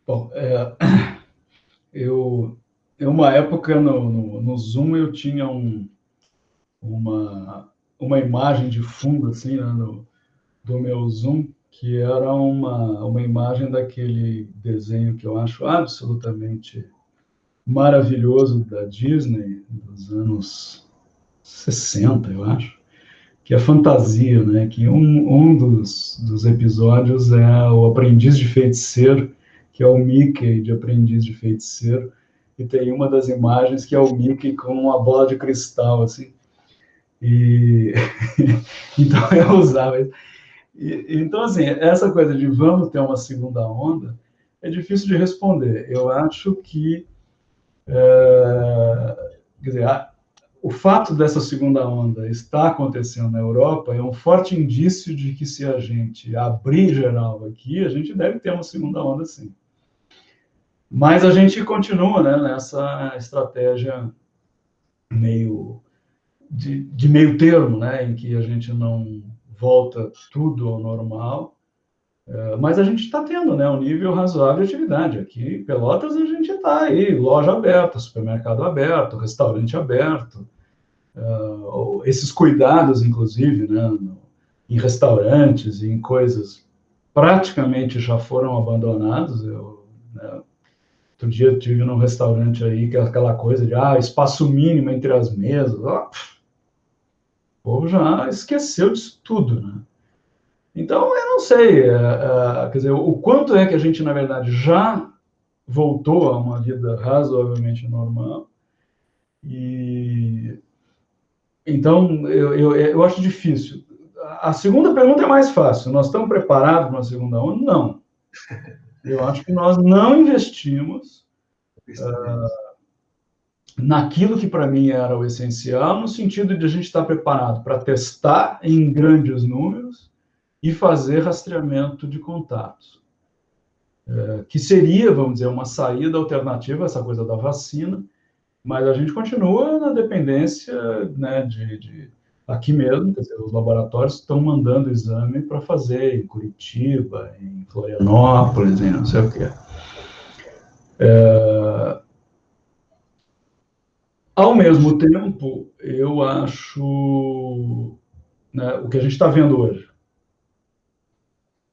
Bom, em uma época no Zoom eu tinha uma imagem de fundo assim, né, do meu Zoom, que era uma imagem daquele desenho que eu acho absolutamente maravilhoso da Disney, dos anos 60, eu acho, que é Fantasia, né? Que um dos episódios é o Aprendiz de Feiticeiro, que é o Mickey de Aprendiz de Feiticeiro, e tem uma das imagens que é o Mickey com uma bola de cristal, assim. E então eu usava. Então, assim, essa coisa de vamos ter uma segunda onda é difícil de responder. Eu acho que, quer dizer, o fato dessa segunda onda estar acontecendo na Europa é um forte indício de que se a gente abrir geral aqui, a gente deve ter uma segunda onda, sim. Mas a gente continua, né, nessa estratégia meio de meio termo, né, em que a gente não volta tudo ao normal, mas a gente está tendo, né, um nível razoável de atividade. Aqui em Pelotas a gente está aí, loja aberta, supermercado aberto, restaurante aberto, esses cuidados, inclusive, né, em restaurantes e em coisas praticamente já foram abandonados. Né, outro dia eu estive num restaurante aí, que é aquela coisa de espaço mínimo entre as mesas. O povo já esqueceu disso tudo, né? Então, eu não sei, quer dizer, o quanto é que a gente, na verdade, já voltou a uma vida razoavelmente normal. E então, eu acho difícil. A segunda pergunta é mais fácil. Nós estamos preparados para uma segunda onda? Não. Eu acho que nós não investimos naquilo que para mim era o essencial, no sentido de a gente estar preparado para testar em grandes números e fazer rastreamento de contatos. Que seria, vamos dizer, uma saída alternativa a essa coisa da vacina, mas a gente continua na dependência, né, aqui mesmo, quer dizer, os laboratórios estão mandando exame para fazer em Curitiba, em Florianópolis, em não sei o quê. Ao mesmo tempo, eu acho, né, o que a gente está vendo hoje,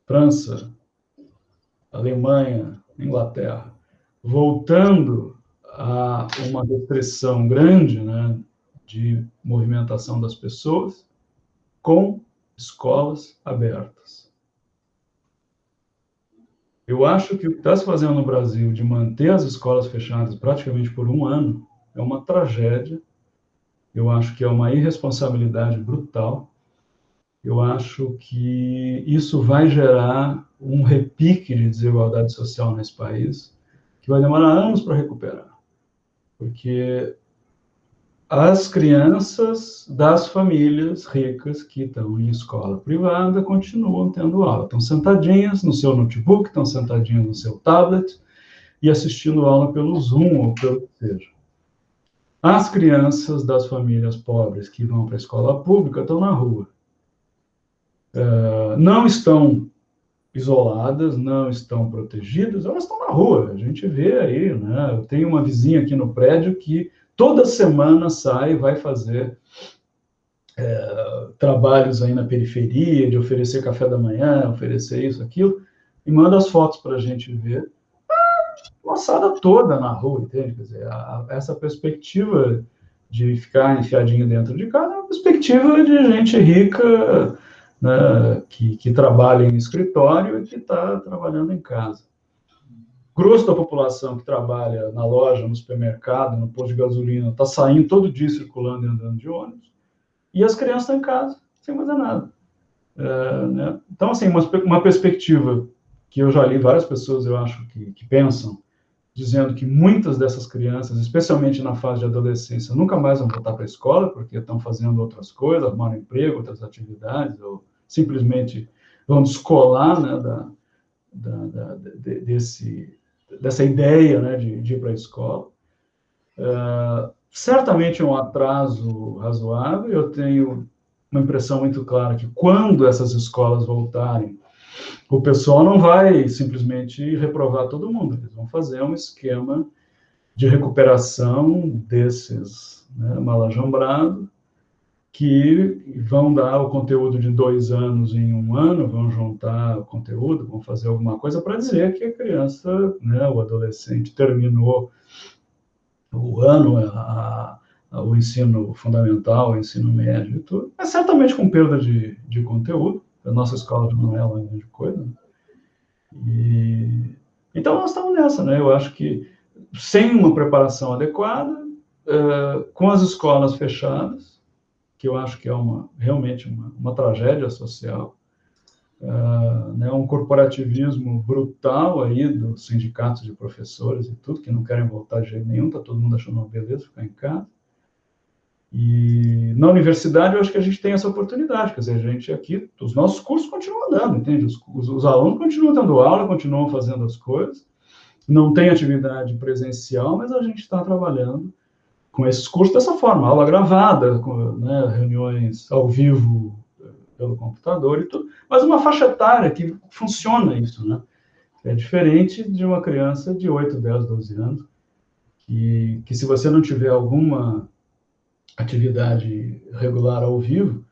França, Alemanha, Inglaterra, voltando a uma restrição grande, né, de movimentação das pessoas, com escolas abertas. Eu acho que o que está se fazendo no Brasil de manter as escolas fechadas praticamente por um ano é uma tragédia. Eu acho que é uma irresponsabilidade brutal. Eu acho que isso vai gerar um repique de desigualdade social nesse país, que vai demorar anos para recuperar. Porque as crianças das famílias ricas que estão em escola privada continuam tendo aula. Estão sentadinhas no seu notebook, estão sentadinhas no seu tablet e assistindo aula pelo Zoom ou pelo que seja. As crianças das famílias pobres que vão para a escola pública estão na rua. Não estão isoladas, não estão protegidas, elas estão na rua. A gente vê aí, né? Eu tenho uma vizinha aqui no prédio que toda semana sai e vai fazer trabalhos aí na periferia, de oferecer café da manhã, oferecer isso, aquilo, e manda as fotos para a gente ver. Moçada toda na rua, entende? Quer dizer, essa perspectiva de ficar enfiadinho dentro de casa é uma perspectiva de gente rica, né, que trabalha em escritório e que está trabalhando em casa. Grosso da população que trabalha na loja, no supermercado, no posto de gasolina, está saindo todo dia circulando e andando de ônibus, e as crianças estão em casa, sem fazer nada. Né? Então, assim, uma perspectiva que eu já li várias pessoas, eu acho, que pensam, dizendo que muitas dessas crianças, especialmente na fase de adolescência, nunca mais vão voltar para a escola, porque estão fazendo outras coisas, arrumaram emprego, outras atividades, ou simplesmente vão descolar, né, dessa ideia, né, de ir para a escola. Certamente é um atraso razoável. Eu tenho uma impressão muito clara que quando essas escolas voltarem, o pessoal não vai simplesmente reprovar todo mundo, eles vão fazer um esquema de recuperação desses, né, malajambrados, que vão dar o conteúdo de 2 anos em 1 ano, vão juntar o conteúdo, vão fazer alguma coisa para dizer que a criança, né, o adolescente, terminou o ano, o ensino fundamental, o ensino médio e tudo, mas certamente com perda de conteúdo. A nossa escola não é uma grande coisa. Então, nós estamos nessa, né? Eu acho que sem uma preparação adequada, com as escolas fechadas, que eu acho que é realmente uma tragédia social, né, um corporativismo brutal aí dos sindicatos de professores e tudo, que não querem voltar de jeito nenhum, está todo mundo achando uma beleza ficar em casa. E na universidade eu acho que a gente tem essa oportunidade, quer dizer, a gente aqui, os nossos cursos continuam andando, entende? Os alunos continuam dando aula, continuam fazendo as coisas, não tem atividade presencial, mas a gente está trabalhando com esses cursos dessa forma, aula gravada, né, reuniões ao vivo pelo computador e tudo, mas uma faixa etária que funciona isso, né? É diferente de uma criança de 8, 10, 12 anos, que se você não tiver alguma atividade regular ao vivo,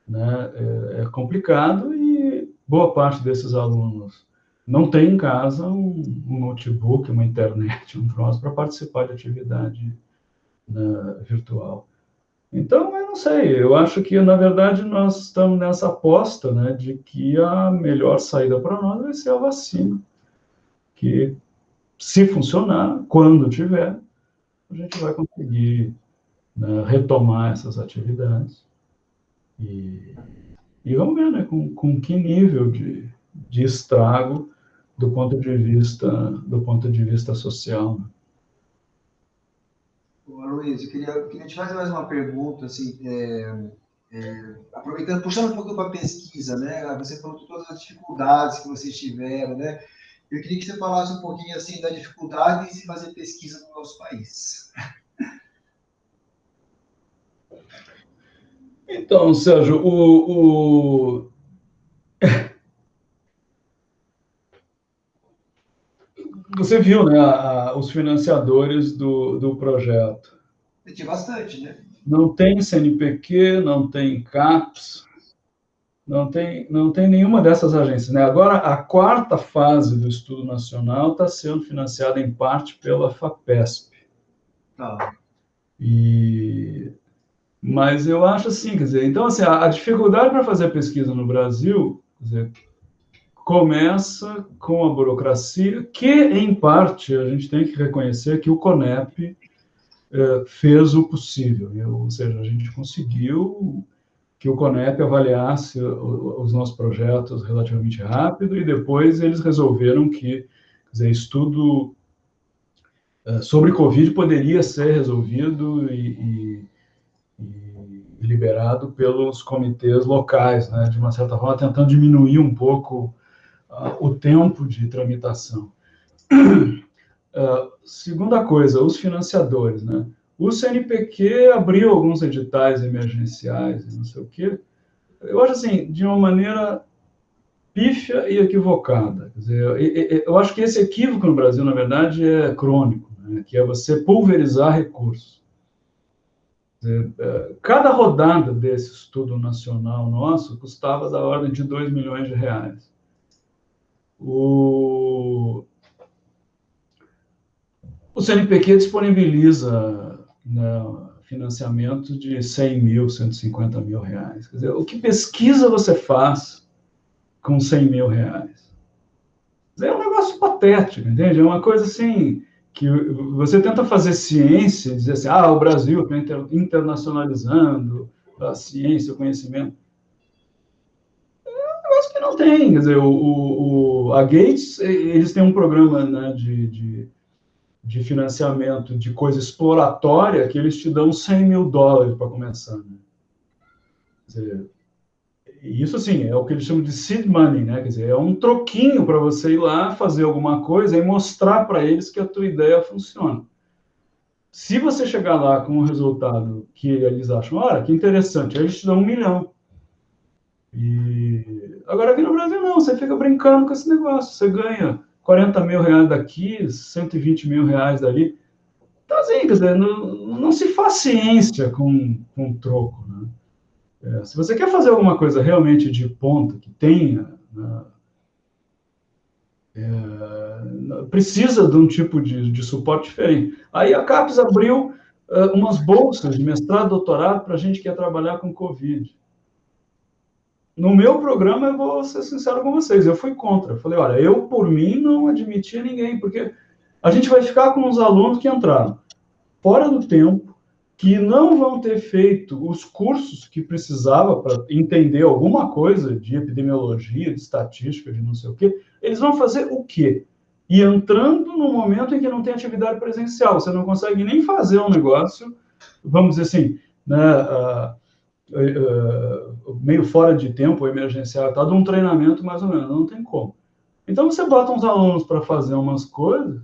né, é complicado, e boa parte desses alunos não tem em casa um notebook, uma internet, um troço para participar de atividade, né, virtual. Então, eu não sei, eu acho que, na verdade, nós estamos nessa aposta, né, de que a melhor saída para nós vai ser a vacina, que, se funcionar, quando tiver, a gente vai conseguir, né, retomar essas atividades. E vamos ver, né, com que nível de estrago do ponto de vista social. Né? Ô, Luiz, eu queria te fazer mais uma pergunta, assim, aproveitando, puxando um pouco para a pesquisa, né? Você falou de todas as dificuldades que vocês tiveram, né? Eu queria que você falasse um pouquinho, assim, das dificuldades de fazer pesquisa no nosso país. Então, Sérgio, você viu, né, os financiadores do projeto. Tinha bastante, né? Não tem CNPq, não tem CAPES, não tem nenhuma dessas agências. Né? Agora, a quarta fase do Estudo Nacional está sendo financiada em parte pela FAPESP. Tá. Mas eu acho assim, quer dizer, então assim, a dificuldade para fazer pesquisa no Brasil, quer dizer, começa com a burocracia, que em parte a gente tem que reconhecer que o CONEP fez o possível, ou seja, a gente conseguiu que o CONEP avaliasse os nossos projetos relativamente rápido e depois eles resolveram que, quer dizer, estudo sobre Covid poderia ser resolvido e liberado pelos comitês locais, né, de uma certa forma, tentando diminuir um pouco o tempo de tramitação. Segunda coisa, os financiadores, né? O CNPq abriu alguns editais emergenciais, não sei o quê. Eu acho assim, de uma maneira pífia e equivocada. Quer dizer, eu acho que esse equívoco no Brasil, na verdade, é crônico, né? Que é você pulverizar recursos. Cada rodada desse estudo nacional nosso custava da ordem de R$2 milhões. O CNPq disponibiliza, né, financiamento de 100 mil, 150 mil reais. Quer dizer, o que pesquisa você faz com 100 mil reais? É um negócio patético, entende? É uma coisa assim, que você tenta fazer ciência, dizer assim, o Brasil está internacionalizando a ciência, o conhecimento. É um negócio que não tem. Quer dizer, a Gates, eles têm um programa, né, de financiamento de coisa exploratória que eles te dão $100 mil para começar. Né? Quer dizer, isso, assim, é o que eles chamam de seed money, né? Quer dizer, é um troquinho para você ir lá, fazer alguma coisa e mostrar para eles que a tua ideia funciona. Se você chegar lá com um resultado que eles acham, olha, que interessante, aí eles te dão $1 milhão. E agora aqui no Brasil não, você fica brincando com esse negócio, você ganha 40 mil reais daqui, 120 mil reais dali. Então, assim, quer dizer, não se faz ciência com troco, né? Se você quer fazer alguma coisa realmente de ponta, que tenha, né, precisa de um tipo de suporte diferente. Aí a CAPES abriu umas bolsas de mestrado, doutorado para a gente que quer trabalhar com Covid. No meu programa, eu vou ser sincero com vocês, eu fui contra. Eu falei, olha, eu, por mim, não admitia ninguém, porque a gente vai ficar com os alunos que entraram fora do tempo, que não vão ter feito os cursos que precisava para entender alguma coisa de epidemiologia, de estatística, de não sei o quê. Eles vão fazer o quê? E entrando no momento em que não tem atividade presencial, você não consegue nem fazer um negócio, vamos dizer assim, né, meio fora de tempo, emergencial, tá, de um treinamento mais ou menos, não tem como. Então você bota uns alunos para fazer umas coisas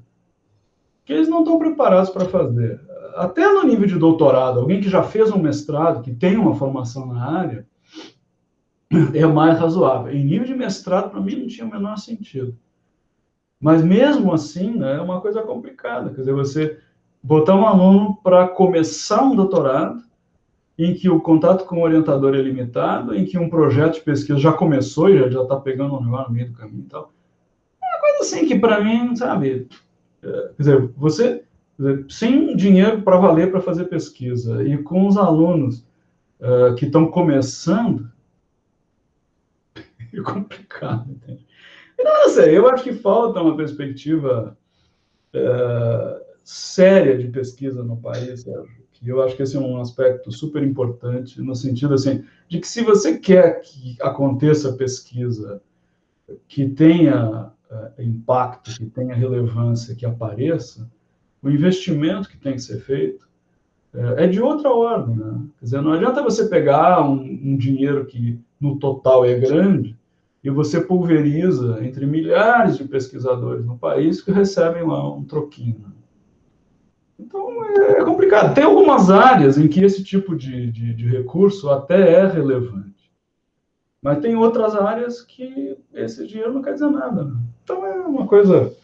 que eles não estão preparados para fazer. Até no nível de doutorado, alguém que já fez um mestrado, que tem uma formação na área, é mais razoável. Em nível de mestrado, para mim, não tinha o menor sentido. Mas mesmo assim, né, é uma coisa complicada. Quer dizer, você botar um aluno para começar um doutorado, em que o contato com o orientador é limitado, em que um projeto de pesquisa já começou e já está pegando um negócio no meio do caminho e tal. É uma coisa assim que, para mim, sabe... Quer dizer, você sem dinheiro para valer para fazer pesquisa, e com os alunos que estão começando, é complicado, entende? Não sei, eu acho que falta uma perspectiva séria de pesquisa no país, Sérgio, que eu acho que esse é um aspecto super importante, no sentido assim, de que se você quer que aconteça pesquisa que tenha impacto, que tenha relevância, que apareça, o investimento que tem que ser feito é de outra ordem, né? Quer dizer, não adianta você pegar um dinheiro que no total é grande e você pulveriza entre milhares de pesquisadores no país que recebem lá um troquinho, né? Então, é complicado. Tem algumas áreas em que esse tipo de recurso até é relevante, mas tem outras áreas que esse dinheiro não quer dizer nada, né? Então, é uma coisa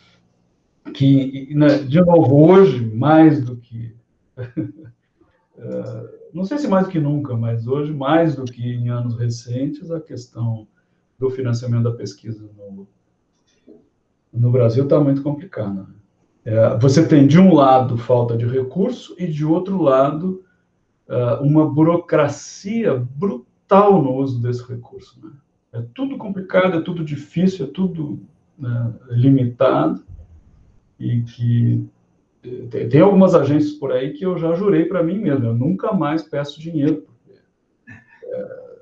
que, né, de novo, hoje, mais do que... não sei se mais do que nunca, mas hoje, mais do que em anos recentes, a questão do financiamento da pesquisa no Brasil está muito complicada, né? Você tem, de um lado, falta de recurso e, de outro lado, uma burocracia brutal no uso desse recurso, né? É tudo complicado, é tudo difícil, é tudo, né, limitado, e que tem algumas agências por aí que eu já jurei para mim mesmo, eu nunca mais peço dinheiro, porque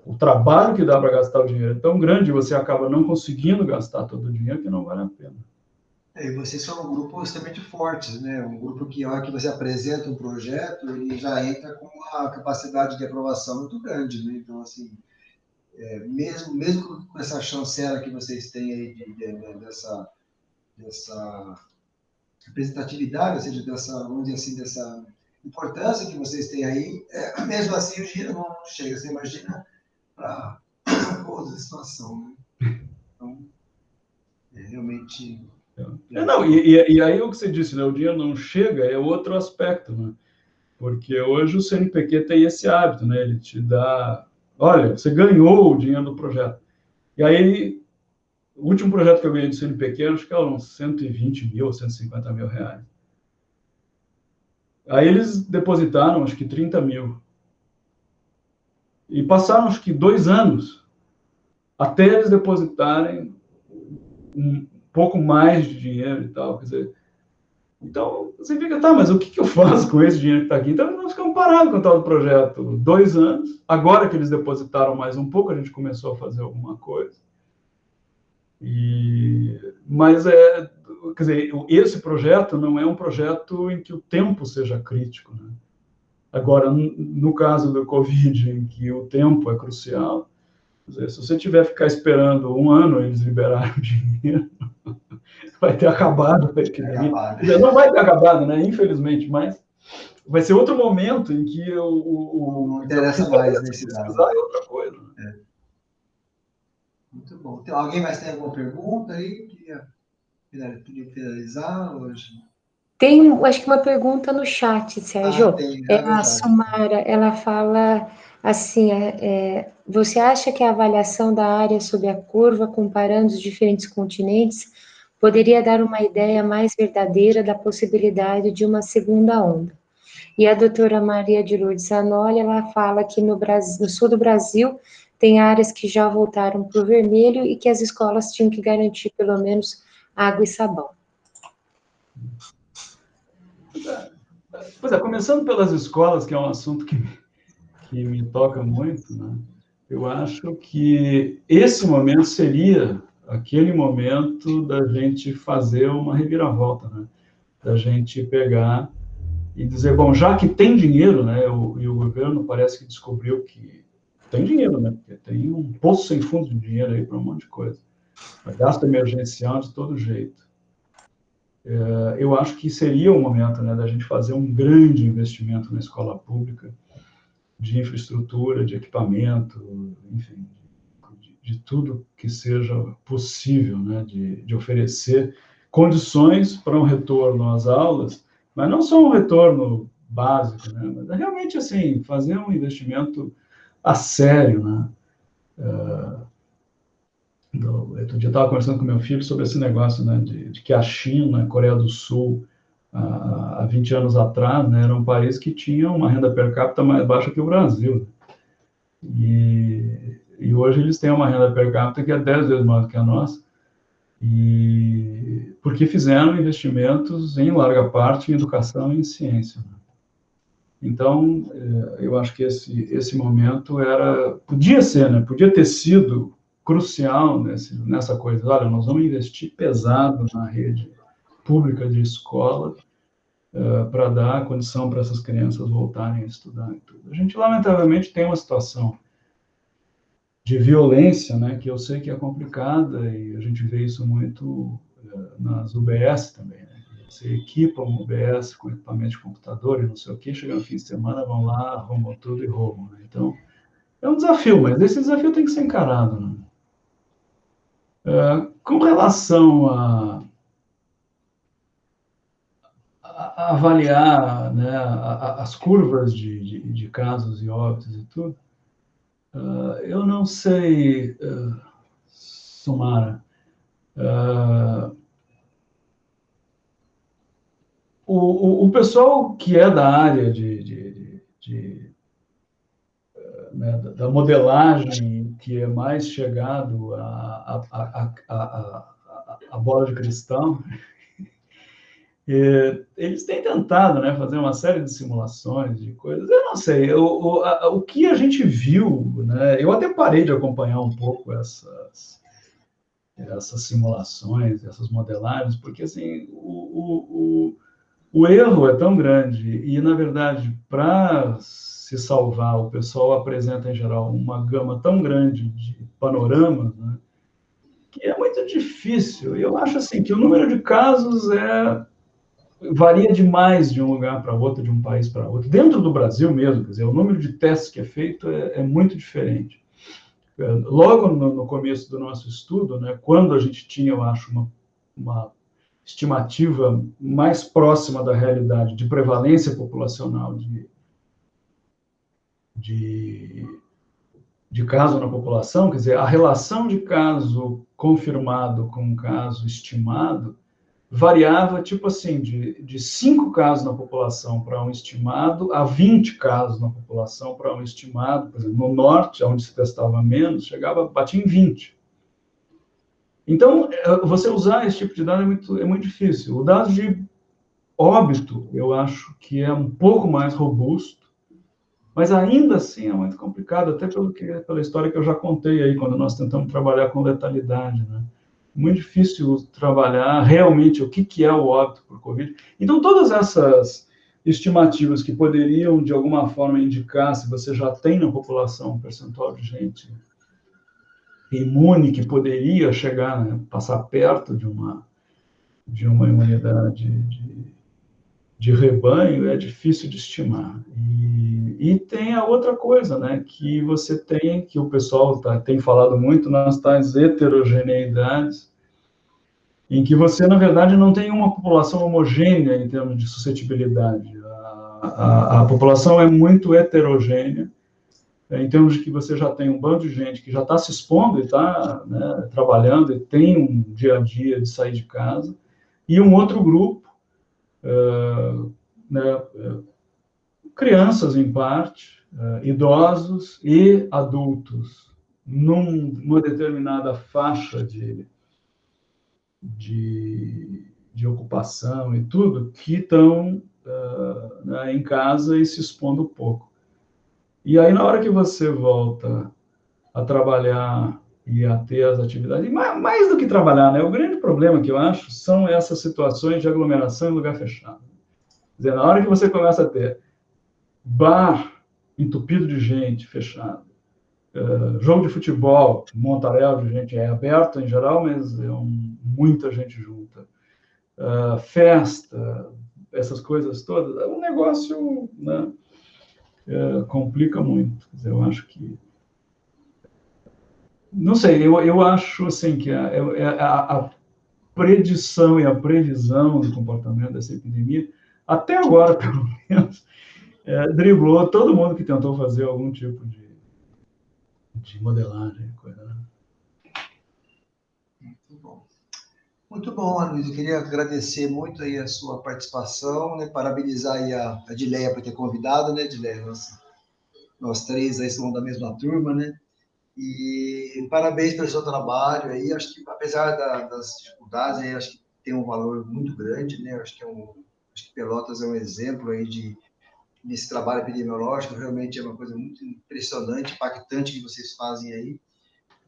o trabalho que dá para gastar o dinheiro é tão grande, você acaba não conseguindo gastar todo o dinheiro que não vale a pena. E vocês são um grupo extremamente forte, né? Um grupo que, a hora que você apresenta um projeto, ele já entra com uma capacidade de aprovação muito grande, né? Então, assim, mesmo com essa chancela que vocês têm aí dessa representatividade, ou seja, vamos dizer assim, dessa importância que vocês têm aí, mesmo assim o dinheiro não chega, você imagina, para outra situação, né? Então, realmente... Não, e aí o que você disse, né, o dinheiro não chega, é outro aspecto, né? Porque hoje o CNPq tem esse hábito, né? Ele te dá, olha, você ganhou o dinheiro do projeto. E aí, o último projeto que eu ganhei do CNPq, acho que eram uns 120 mil, 150 mil reais. Aí eles depositaram, acho que 30 mil. E passaram, acho que 2 anos, até eles depositarem um pouco mais de dinheiro e tal. Quer dizer, então, você fica, tá, mas o que eu faço com esse dinheiro que está aqui? Então, nós ficamos parados com o tal do projeto 2 anos. Agora que eles depositaram mais um pouco, a gente começou a fazer alguma coisa. Mas, quer dizer, esse projeto não é um projeto em que o tempo seja crítico, né? Agora, no caso do Covid, em que o tempo é crucial, quer dizer, se você tiver que ficar esperando 1 ano eles liberarem o dinheiro, vai ter acabado a epidemia. Não vai ter acabado, né? Infelizmente, mas vai ser outro momento em que não interessa mais nesse dado. É outra coisa. Muito bom. Então, alguém mais tem alguma pergunta aí? Queria finalizar hoje? Tem, acho que uma pergunta no chat, Sérgio. Tem. A Sumara, ela fala assim, você acha que a avaliação da área sob a curva, comparando os diferentes continentes, poderia dar uma ideia mais verdadeira da possibilidade de uma segunda onda? E a doutora Maria de Lourdes Zanoli, ela fala que no sul do Brasil tem áreas que já voltaram para o vermelho e que as escolas tinham que garantir pelo menos água e sabão. Pois é, começando pelas escolas, que é um assunto que me toca muito, né? Eu acho que esse momento seria aquele momento da gente fazer uma reviravolta, né? Da gente pegar e dizer, bom, já que tem dinheiro, né? E o governo parece que descobriu que tem dinheiro, né? Porque tem um poço sem fundo de dinheiro aí para um monte de coisa. Gasto emergencial de todo jeito. Eu acho que seria o momento, né, da gente fazer um grande investimento na escola pública, de infraestrutura, de equipamento, enfim, de tudo que seja possível, né, de oferecer condições para um retorno às aulas, mas não só um retorno básico, né, mas realmente, assim, fazer um investimento a sério, né. Outro dia eu estava conversando com meu filho sobre esse negócio, né, de que a China, a Coreia do Sul, há 20 anos atrás, né, era um país que tinha uma renda per capita mais baixa que o Brasil. E hoje eles têm uma renda per capita que é 10 vezes maior do que a nossa, porque fizeram investimentos, em larga parte, em educação e em ciência. Então, eu acho que esse momento podia ser, né, podia ter sido crucial nessa coisa. Olha, nós vamos investir pesado na rede pública de escola, para dar condição para essas crianças voltarem a estudar e tudo. A gente, lamentavelmente, tem uma situação de violência, né, que eu sei que é complicada, e a gente vê isso muito nas UBS também, né? Você equipa uma UBS com equipamento de computador e não sei o quê, chega no fim de semana, vão lá, arrumam tudo e roubam, né? Então, é um desafio, mas esse desafio tem que ser encarado, né? Com relação a avaliar, né, as curvas de casos e óbitos e tudo, eu não sei, Sumara, o pessoal que é da área né, da modelagem, que é mais chegado à bola de cristal, eles têm tentado, né, fazer uma série de simulações, de coisas. Eu não sei, o que a gente viu, né, eu até parei de acompanhar um pouco essas simulações, essas modelagens, porque assim, o erro é tão grande e, na verdade, para se salvar, o pessoal apresenta, em geral, uma gama tão grande de panoramas, né, que é muito difícil. E eu acho assim, que o número de casos varia demais de um lugar para outro, de um país para outro. Dentro do Brasil mesmo, quer dizer, o número de testes que é feito é muito diferente. Logo no começo do nosso estudo, né, quando a gente tinha, eu acho, uma estimativa mais próxima da realidade de prevalência populacional de caso na população, quer dizer, a relação de caso confirmado com caso estimado variava, tipo assim, de 5 casos na população para um estimado a 20 casos na população para um estimado. Por exemplo, no norte, onde se testava menos, batia em 20. Então, você usar esse tipo de dado é muito difícil. O dado de óbito, eu acho que é um pouco mais robusto, mas ainda assim é muito complicado, até pela história que eu já contei aí, quando nós tentamos trabalhar com letalidade, né? Muito difícil trabalhar realmente o que é o óbito por Covid. Então, todas essas estimativas que poderiam, de alguma forma, indicar se você já tem na população um percentual de gente imune que poderia chegar, né, passar perto de uma imunidade de rebanho, é difícil de estimar. E tem a outra coisa, né, que você tem, que o pessoal tem falado muito nas tais heterogeneidades, em que você, na verdade, não tem uma população homogênea em termos de suscetibilidade. A população é muito heterogênea, em termos de que você já tem um bando de gente que já está se expondo e está, né, trabalhando e tem um dia a dia de sair de casa, e um outro grupo, né, crianças em parte, idosos e adultos, numa determinada faixa de ocupação e tudo, que estão né, em casa e se expondo pouco. E aí, na hora que você volta a trabalhar e a ter as atividades, e mais do que trabalhar, né, o grande problema que eu acho são essas situações de aglomeração em lugar fechado. Quer dizer, na hora que você começa a ter bar entupido de gente, fechado, jogo de futebol, montaréu de gente, é aberto em geral, mas muita gente junta, festa, essas coisas todas, é um negócio, né, complica muito. Quer dizer, eu acho que... Não sei, eu acho assim, que a predição e a previsão do comportamento dessa epidemia, até agora, pelo menos, driblou todo mundo que tentou fazer algum tipo de modelagem, coisa, né? Muito bom. Muito bom, Luiz. Eu queria agradecer muito aí a sua participação, né? Parabenizar aí a Dileia por ter convidado, né, Dileia? Nós três aí somos da mesma turma, né? E parabéns pelo seu trabalho aí. Acho que, apesar das dificuldades, aí, acho que tem um valor muito grande, né? Acho que Pelotas é um exemplo aí nesse trabalho epidemiológico. Realmente é uma coisa muito impressionante, impactante que vocês fazem aí.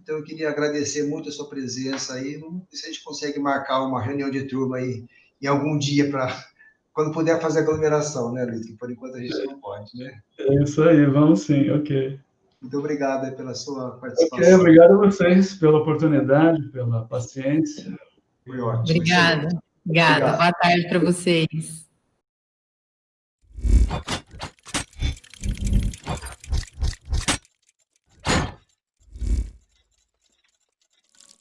Então, eu queria agradecer muito a sua presença aí. Vamos ver se a gente consegue marcar uma reunião de turma aí em algum dia para quando puder fazer aglomeração, né, Luiz? Que por enquanto a gente não pode, né? É isso aí, vamos sim, ok. Muito obrigado aí pela sua Ok, participação. obrigado a vocês pela oportunidade, pela paciência. Foi ótimo. Obrigada. Obrigada. Obrigado. Boa tarde para vocês.